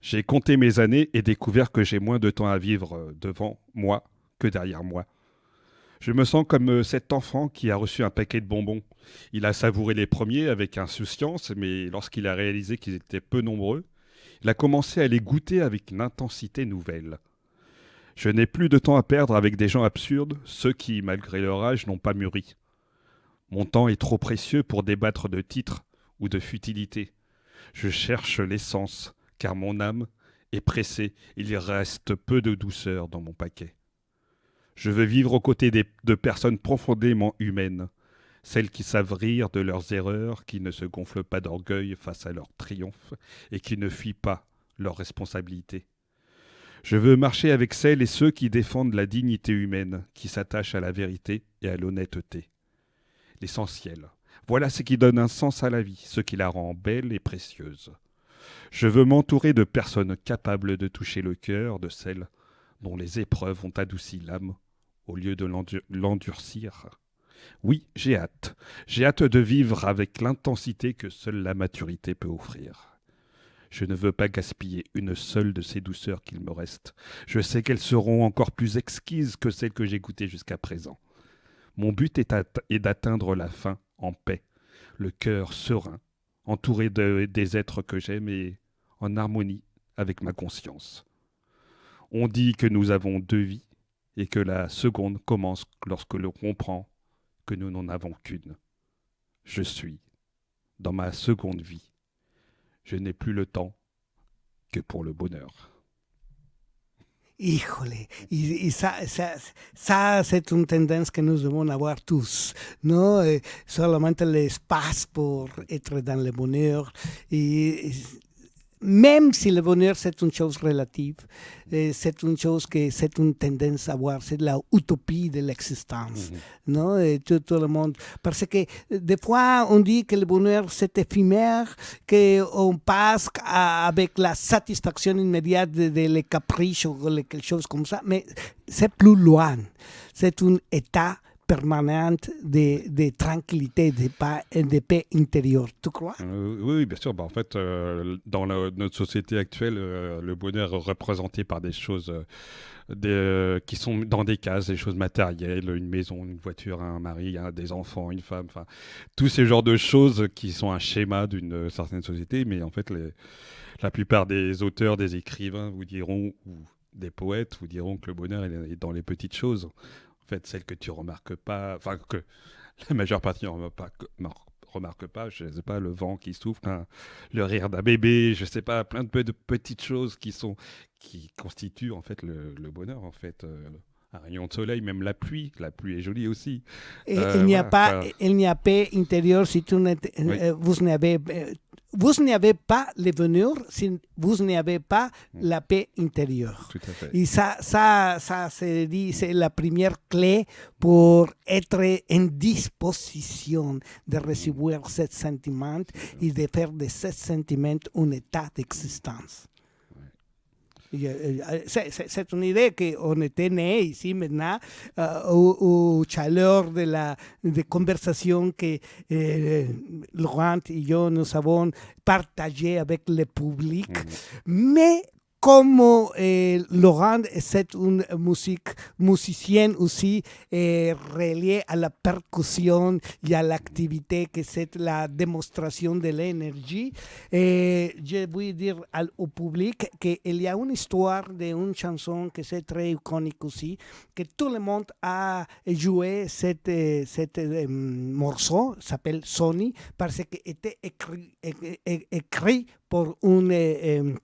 J'ai compté mes années et découvert que j'ai moins de temps à vivre devant moi que derrière moi. Je me sens comme cet enfant qui a reçu un paquet de bonbons. Il a savouré les premiers avec insouciance, mais lorsqu'il a réalisé qu'ils étaient peu nombreux, Il a commencé à les goûter avec une intensité nouvelle. Je n'ai plus de temps à perdre avec des gens absurdes, ceux qui, malgré leur âge, n'ont pas mûri. Mon temps est trop précieux pour débattre de titres ou de futilités. Je cherche l'essence, car mon âme est pressée. Il reste peu de douceur dans mon paquet. Je veux vivre aux côtés de personnes profondément humaines, celles qui savent rire de leurs erreurs, qui ne se gonflent pas d'orgueil face à leur triomphe et qui ne fuient pas leurs responsabilités. Je veux marcher avec celles et ceux qui défendent la dignité humaine, qui s'attachent à la vérité et à l'honnêteté. L'essentiel, voilà ce qui donne un sens à la vie, ce qui la rend belle et précieuse. Je veux m'entourer de personnes capables de toucher le cœur, de celles dont les épreuves ont adouci l'âme, au lieu de l'endurcir. Oui, j'ai hâte. J'ai hâte de vivre avec l'intensité que seule la maturité peut offrir. Je ne veux pas gaspiller une seule de ces douceurs qu'il me reste. Je sais qu'elles seront encore plus exquises que celles que j'ai goûtées jusqu'à présent. Mon but est d'atteindre la fin en paix, le cœur serein, entouré des êtres que j'aime et en harmonie avec ma conscience. On dit que nous avons 2 vies et que la seconde commence lorsque l'on comprend que nous n'en avons qu'une. Je suis dans ma seconde vie. Je n'ai plus le temps que pour le bonheur. Híjole, y ça c'est une tendance que nous devons avoir tous, ¿no? Solamente l'espace pour être dans le bonheur. Et même si le bonheur c'est une chose relative, c'est une chose que c'est une tendance à avoir, c'est la utopie de l'existence, ¿no? Tout le monde, parce que des fois on dit que le bonheur c'est éphémère, qu'on passe avec la satisfaction immédiate de les caprices ou quelque chose comme ça, mais c'est plus loin, c'est un état permanente de tranquillité, de paix intérieure. Tu crois? Oui, bien sûr. En fait, dans notre société actuelle, le bonheur est représenté par des choses qui sont dans des cases, des choses matérielles, une maison, une voiture, un mari, des enfants, une femme, enfin, tous ces genres de choses qui sont un schéma d'une certaine société. Mais en fait, la plupart des auteurs, des écrivains vous diront, ou des poètes vous diront que le bonheur est dans les petites choses. En fait, celles que tu remarques pas, enfin que la majeure partie ne remarque pas, je ne sais pas, le vent qui souffle, le rire d'un bébé, je ne sais pas, plein de petites choses qui constituent en fait le bonheur en fait. Un rayon de soleil, même la pluie est jolie aussi. Il n'y a pas paix intérieure si vous n'avez pas le bonheur si vous n'avez pas la paix intérieure. Tout à fait. Et ça se dit, c'est la première clé pour être en disposition de recevoir ce sentiment et de faire de ce sentiment un état d'existence. C'est une idée qu'on était né ici maintenant aux chaleurs de conversation que Laurent et yo nous avons partagé avec le public. Mais comme Laurent c'est une musicien aussi relié à la percussion et à l'activité que c'est la démonstration de l'énergie, je veux dire au public qu'il y a une histoire d'une chanson que c'est très iconique aussi, que tout le monde a joué cet morceau, s'appelle Sony, parce qu'il était écrit pour une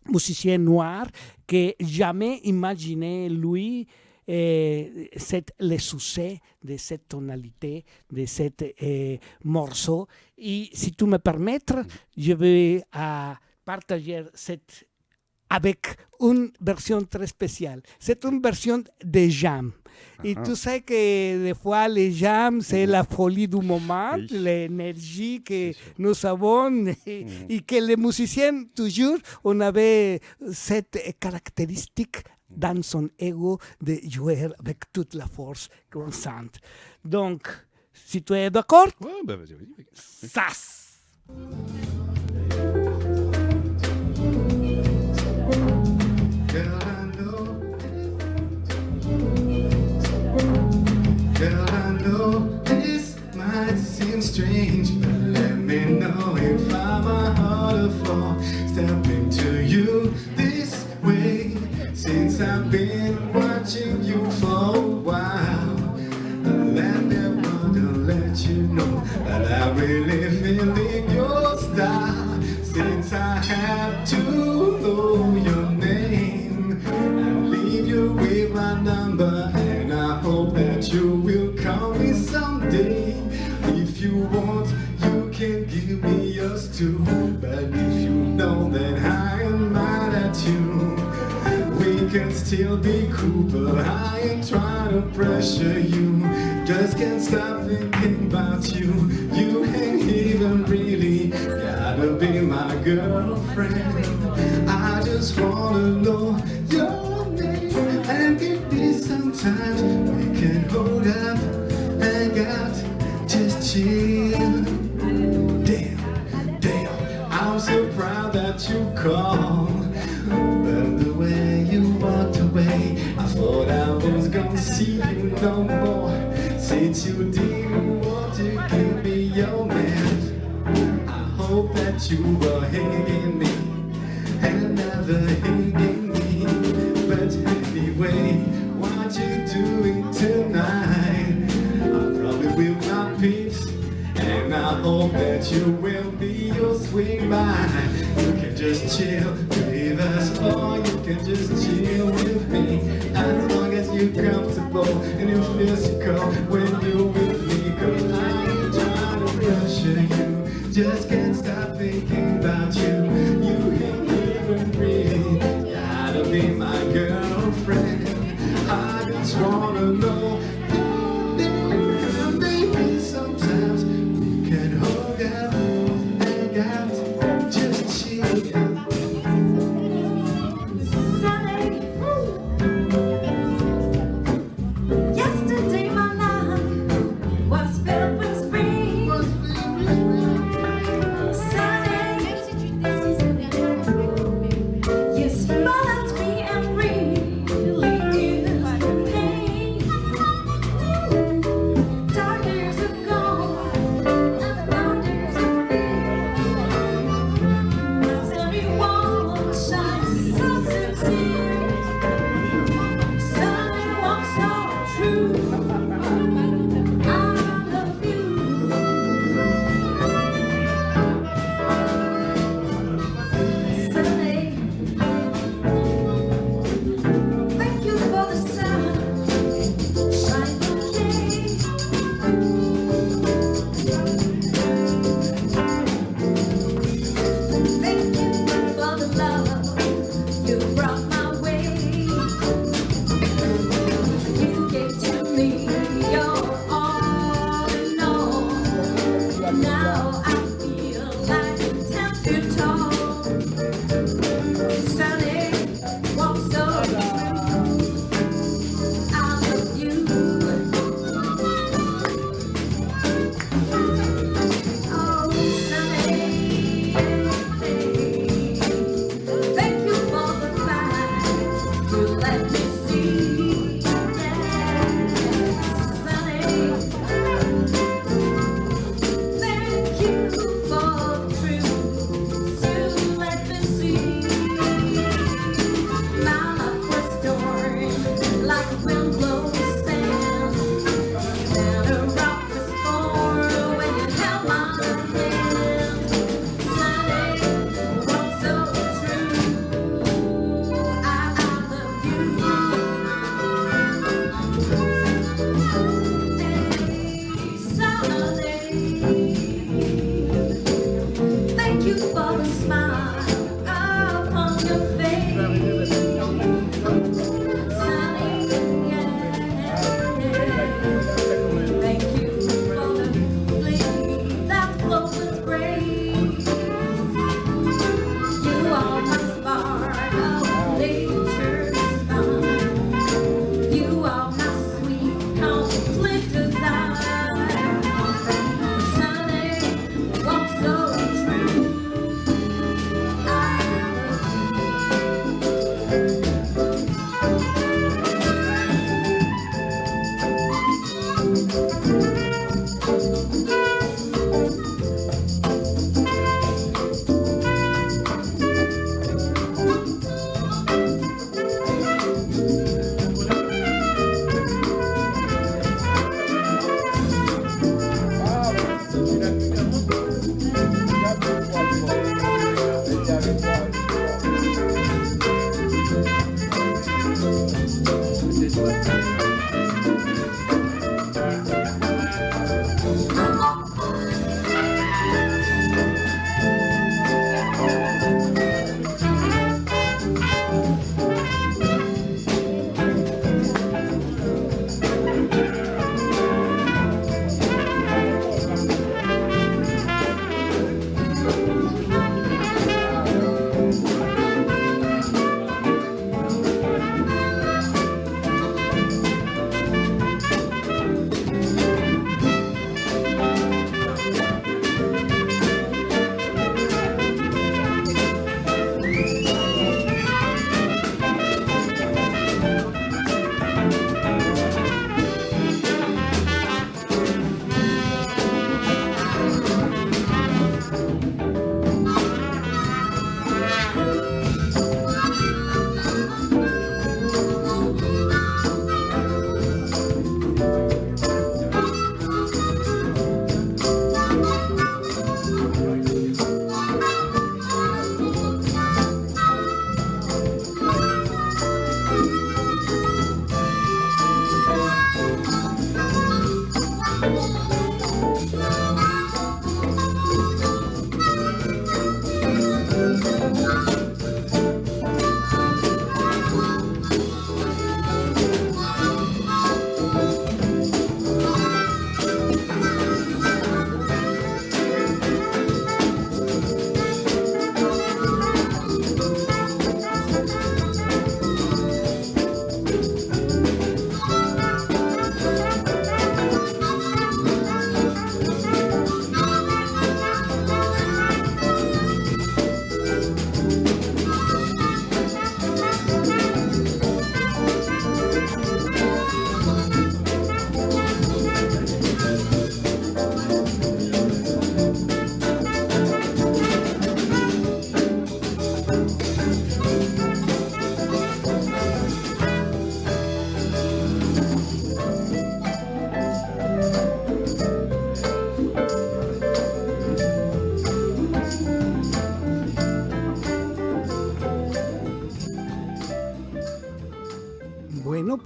musicien noir que jamais imaginait lui le succès de cette tonalité, de cet morceau. Et si tu me permets, je vais partager avec une version très spéciale. C'est une version de jam. Et tu sais que des fois, les jams, c'est la folie du moment, l'énergie que nous avons et que les musiciens, toujours, on avait cette caractéristique dans son ego de jouer avec toute la force qu'on sent. Donc, si tu es d'accord, vas-y. sas! Girl, I know this might seem something strange, but let me know if I'm a harder for stepping to you this way. Since I've been watching you for a while, let me wanna let you know that I really feel in your style. Since I have to know your name, I'll leave you with my number, and I hope that you will call me someday. If you want, you can give me yours too, but if you know that I am mad at you, we can still be cool, but I ain't trying to pressure you. Just can't stop thinking about you. You ain't even really gotta be my girlfriend. I just wanna know your name, and maybe sometimes we can hold up, hang out, just chill. Damn, I'm so proud that you called. But the way you walked away, I thought I was gonna see you no more. Since you didn't want to give me your man, I hope that you were hating me and never hating me. But anyway, what you doing tonight? I probably will not peace, and I hope that you will be your swing by. You can just chill with us, or you can just chill with me. As long as you're comfortable and you feel secure when you're with me. Cause I ain't trying to pressure you, just can't stop thinking about you. You ain't even really gotta be my girlfriend. I just wanna know your name, and maybe sometimes we can hold up, hang out, just chill. Yesterday my love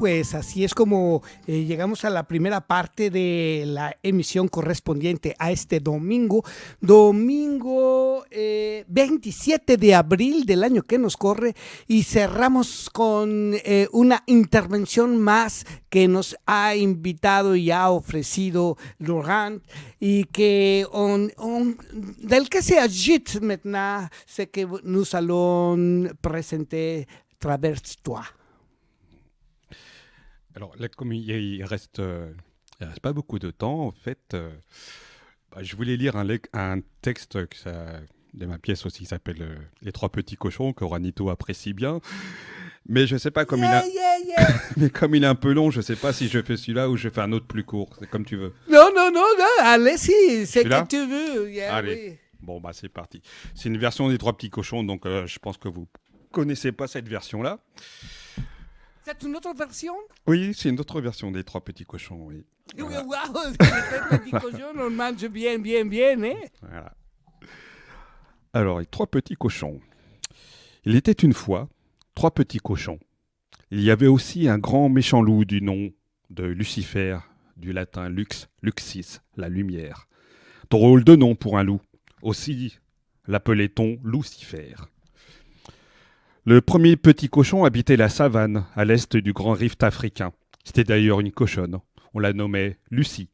pues así es como llegamos a la primera parte de la emisión correspondiente a este domingo, 27 de abril del año que nos corre, y cerramos con una intervención más que nos ha invitado y ha ofrecido Laurent, y que del que se agite maintenant, c'est que nous allons présenter Travers toi. Alors, là, comme il reste pas beaucoup de temps, en fait, je voulais lire un texte de ma pièce aussi qui s'appelle Les Trois Petits Cochons, que Juanito apprécie bien. Mais je sais pas, mais comme il est un peu long, je sais pas si je fais celui-là ou je fais un autre plus court. C'est comme tu veux. Non, allez-y, c'est Celui-là que tu veux. Allez. Oui. Bon, c'est parti. C'est une version des Trois Petits Cochons, donc je pense que vous connaissez pas cette version-là. C'est une autre version? Oui, c'est une autre version des Trois Petits Cochons, oui. Voilà. Wow, les petits cochons, on mange bien, hein? Voilà. Alors, les Trois Petits Cochons. Il était une fois 3 petits cochons. Il y avait aussi un grand méchant loup du nom de Lucifer, du latin lux, luxis, la lumière. Drôle de nom pour un loup. Aussi l'appelait-on Lucifer. Le premier petit cochon habitait la savane, à l'est du grand rift africain. C'était d'ailleurs une cochonne. On la nommait Lucie.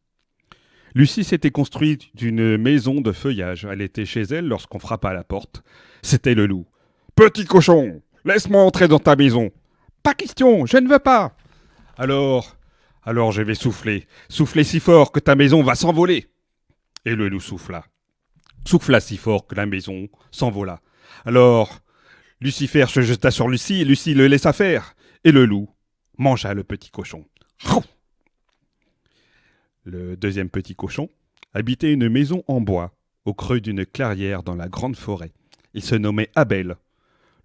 Lucie s'était construite d'une maison de feuillage. Elle était chez elle lorsqu'on frappa à la porte. C'était le loup. « Petit cochon, laisse-moi entrer dans ta maison. »« Pas question, je ne veux pas. »« Alors je vais souffler si fort que ta maison va s'envoler. » Et le loup souffla si fort que la maison s'envola. Alors Lucifer se jeta sur Lucie et Lucie le laissa faire. Et le loup mangea le petit cochon. Le deuxième petit cochon habitait une maison en bois, au creux d'une clairière dans la grande forêt. Il se nommait Abel.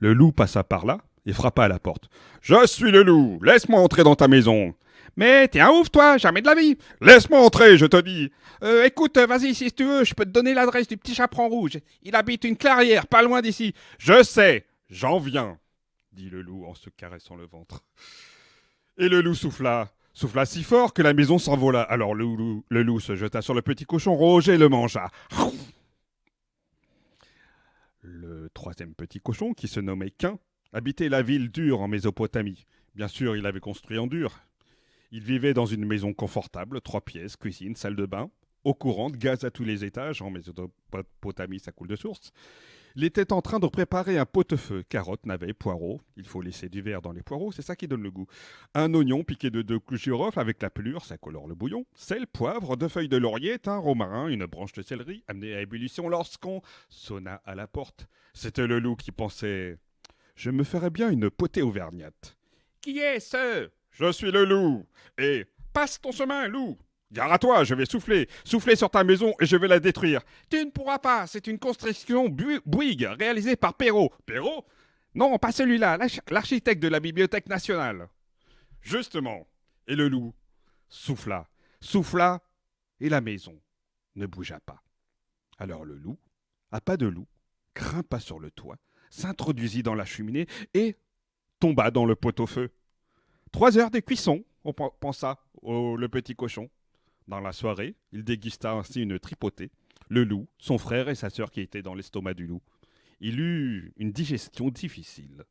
Le loup passa par là et frappa à la porte. « Je suis le loup, laisse-moi entrer dans ta maison. »« Mais t'es un ouf, toi, jamais de la vie. »« Laisse-moi entrer, je te dis. Écoute, vas-y, si tu veux, je peux te donner l'adresse du petit chaperon rouge. Il habite une clairière, pas loin d'ici. »« Je sais, j'en viens, » dit le loup en se caressant le ventre. Et le loup souffla si fort que la maison s'envola. Alors le loup se jeta sur le petit cochon rouge et le mangea. Le troisième petit cochon, qui se nommait Cain, habitait la ville d'Ur en Mésopotamie. Bien sûr, il avait construit en dur. Il vivait dans une maison confortable, 3 pièces, cuisine, salle de bain, eau courante, gaz à tous les étages. En Mésopotamie, ça coule de source. Il était en train de préparer un pot-au-feu. Carottes, navets, poireaux. Il faut laisser du verre dans les poireaux, c'est ça qui donne le goût. Un oignon piqué de 2 couches de girofle avec la pelure, ça colore le bouillon. Sel, poivre, 2 feuilles de laurier, thym, romarin, une branche de céleri, amenée à ébullition lorsqu'on sonna à la porte. C'était le loup qui pensait « Je me ferais bien une potée auvergnate. »« Qui est-ce ?»« Je suis le loup. Et passe ton chemin, loup. » « Gare à toi, je vais souffler sur ta maison et je vais la détruire. »« Tu ne pourras pas, c'est une construction Bouygues réalisée par Perrault. »« Perrault ? Non, pas celui-là, l'architecte de la Bibliothèque nationale. » Justement, et le loup souffla, et la maison ne bougea pas. Alors le loup, à pas de loup, grimpa sur le toit, s'introduisit dans la cheminée et tomba dans le pot-au-feu. 3 heures de cuisson, on pensa le petit cochon. Dans la soirée, il dégusta ainsi une tripotée. Le loup, son frère et sa sœur qui étaient dans l'estomac du loup. Il eut une digestion difficile.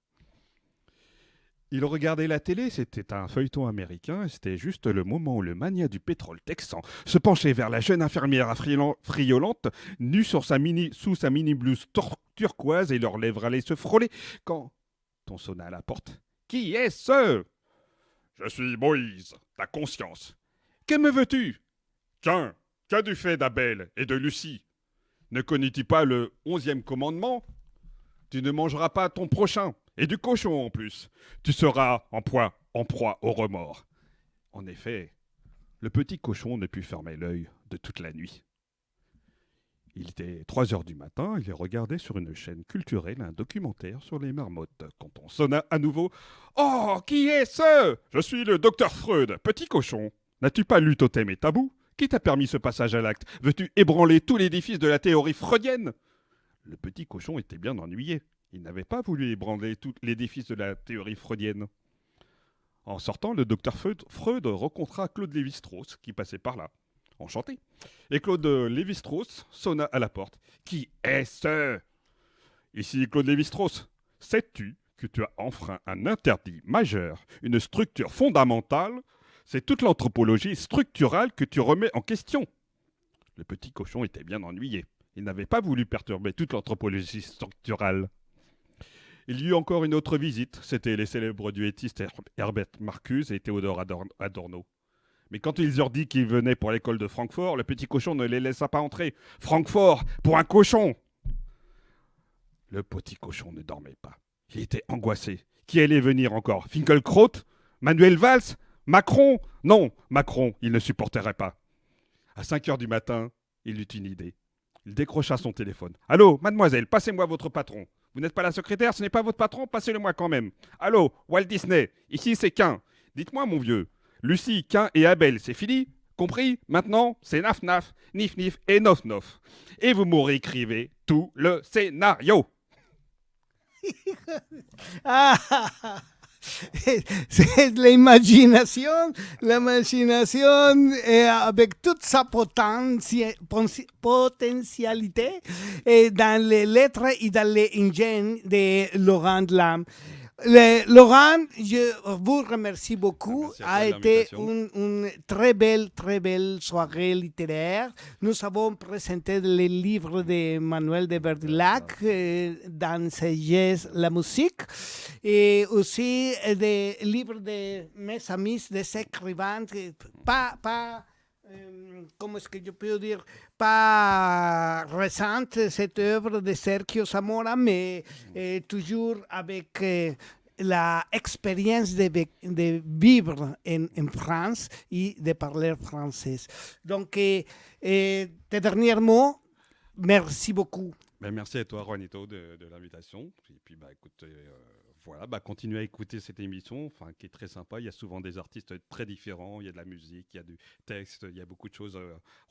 Il regardait la télé, c'était un feuilleton américain, et c'était juste le moment où le mania du pétrole texan se penchait vers la jeune infirmière friolante, nue sous sa mini-blouse turquoise et leurs lèvres allaient se frôler, quand on sonna à la porte. « Qui est-ce ?»« Je suis Moïse, ta conscience. »« Que me veux-tu ?»« Qu'a-tu fait d'Abel et de Lucie ? Ne connais-tu pas le 11e commandement ? Tu ne mangeras pas ton prochain, et du cochon en plus. Tu seras en proie au remords. » En effet, le petit cochon ne put fermer l'œil de toute la nuit. Il était 3 heures du matin, il regardait sur une chaîne culturelle un documentaire sur les marmottes. Quand on sonna à nouveau, « Oh, qui est-ce ? Je suis le docteur Freud, petit cochon. N'as-tu pas lu Totem et Tabou ? Qui t'a permis ce passage à l'acte ? Veux-tu ébranler tout l'édifice de la théorie freudienne ?» Le petit cochon était bien ennuyé. Il n'avait pas voulu ébranler tout l'édifice de la théorie freudienne. En sortant, le docteur Freud rencontra Claude Lévi-Strauss qui passait par là. Enchanté. Et Claude Lévi-Strauss sonna à la porte. « Qui est-ce » ?»« Ici Claude Lévi-Strauss. Sais-tu que tu as enfreint un interdit majeur, une structure fondamentale? C'est toute l'anthropologie structurale que tu remets en question. » Le petit cochon était bien ennuyé. Il n'avait pas voulu perturber toute l'anthropologie structurale. Il y eut encore une autre visite. C'était les célèbres duettistes Herbert Marcuse et Théodore Adorno. Mais quand ils eurent dit qu'ils venaient pour l'école de Francfort, le petit cochon ne les laissa pas entrer. Francfort, pour un cochon! Le petit cochon ne dormait pas. Il était angoissé. Qui allait venir encore? Finkielkraut? Manuel Valls? Macron? Non, Macron, il ne supporterait pas. À 5 heures du matin, il eut une idée. Il décrocha son téléphone. « Allô, mademoiselle, passez-moi votre patron. Vous n'êtes pas la secrétaire, ce n'est pas votre patron, passez-le-moi quand même. Allô, Walt Disney, ici c'est Quin. Dites-moi, mon vieux, Lucie, Quin et Abel, c'est fini? Compris? Maintenant, c'est naf-naf, nif-nif et nof-nof. Et vous me réécrivez tout le scénario. » Ah, c'est l'imagination avec toute sa potentialité et dans les lettres et dans les ingénieurs de Laurent Lam. Laurent, je vous remercie beaucoup. A été une très belle soirée littéraire. Nous avons présenté les livres de Manuel de Verdilac dans ses gestes, la musique, et aussi des livres de mes amis, des écrivains, comment est-ce que je peux dire, pas récente, cette œuvre de Sergio Zamora, mais toujours avec l'expérience de vivre en France et de parler français. Donc, tes derniers mots, merci beaucoup. Ben, merci à toi, Juanito, de l'invitation. Et puis, écoute, voilà, continuez à écouter cette émission, qui est très sympa. Il y a souvent des artistes très différents. Il y a de la musique, il y a du texte, il y a beaucoup de choses.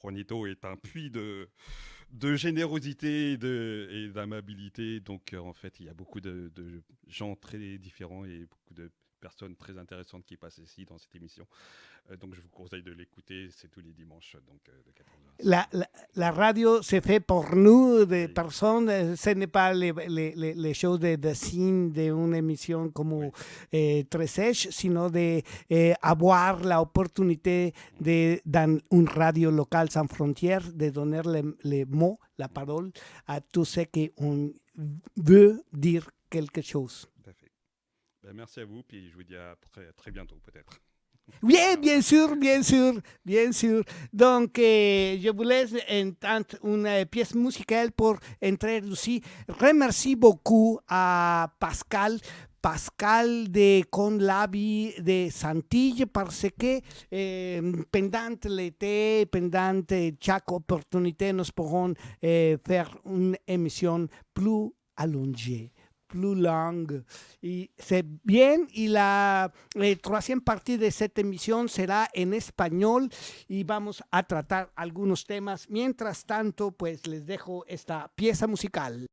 Juanito est un puits de générosité et d'amabilité. Donc, en fait, il y a beaucoup de gens très différents et beaucoup de personnes très intéressantes qui passent ici dans cette émission. Donc, je vous conseille de l'écouter. C'est tous les dimanches, donc de 14h. La radio, c'est fait pour nous, des personnes. Ce n'est pas les choses de signe d'une émission comme très sèche, sinon d'avoir l'opportunité dans une radio locale sans frontières, de donner les mots, la parole à tous ceux qui veut dire quelque chose. Tout à fait. Merci à vous, puis je vous dis à très bientôt peut-être. Oui, bien sûr. Donc, je vous laisse entendre une pièce musicale pour introduire. Remercie beaucoup à Pascal de Conlabi de Santille parce que pendant l'été, pendant chaque opportunité, nous pourrons faire une émission plus allongée, plus longue. Y c'est bien. Y la troisième partie de cette émission será en español y vamos a tratar algunos temas. Mientras tanto, pues les dejo esta pieza musical.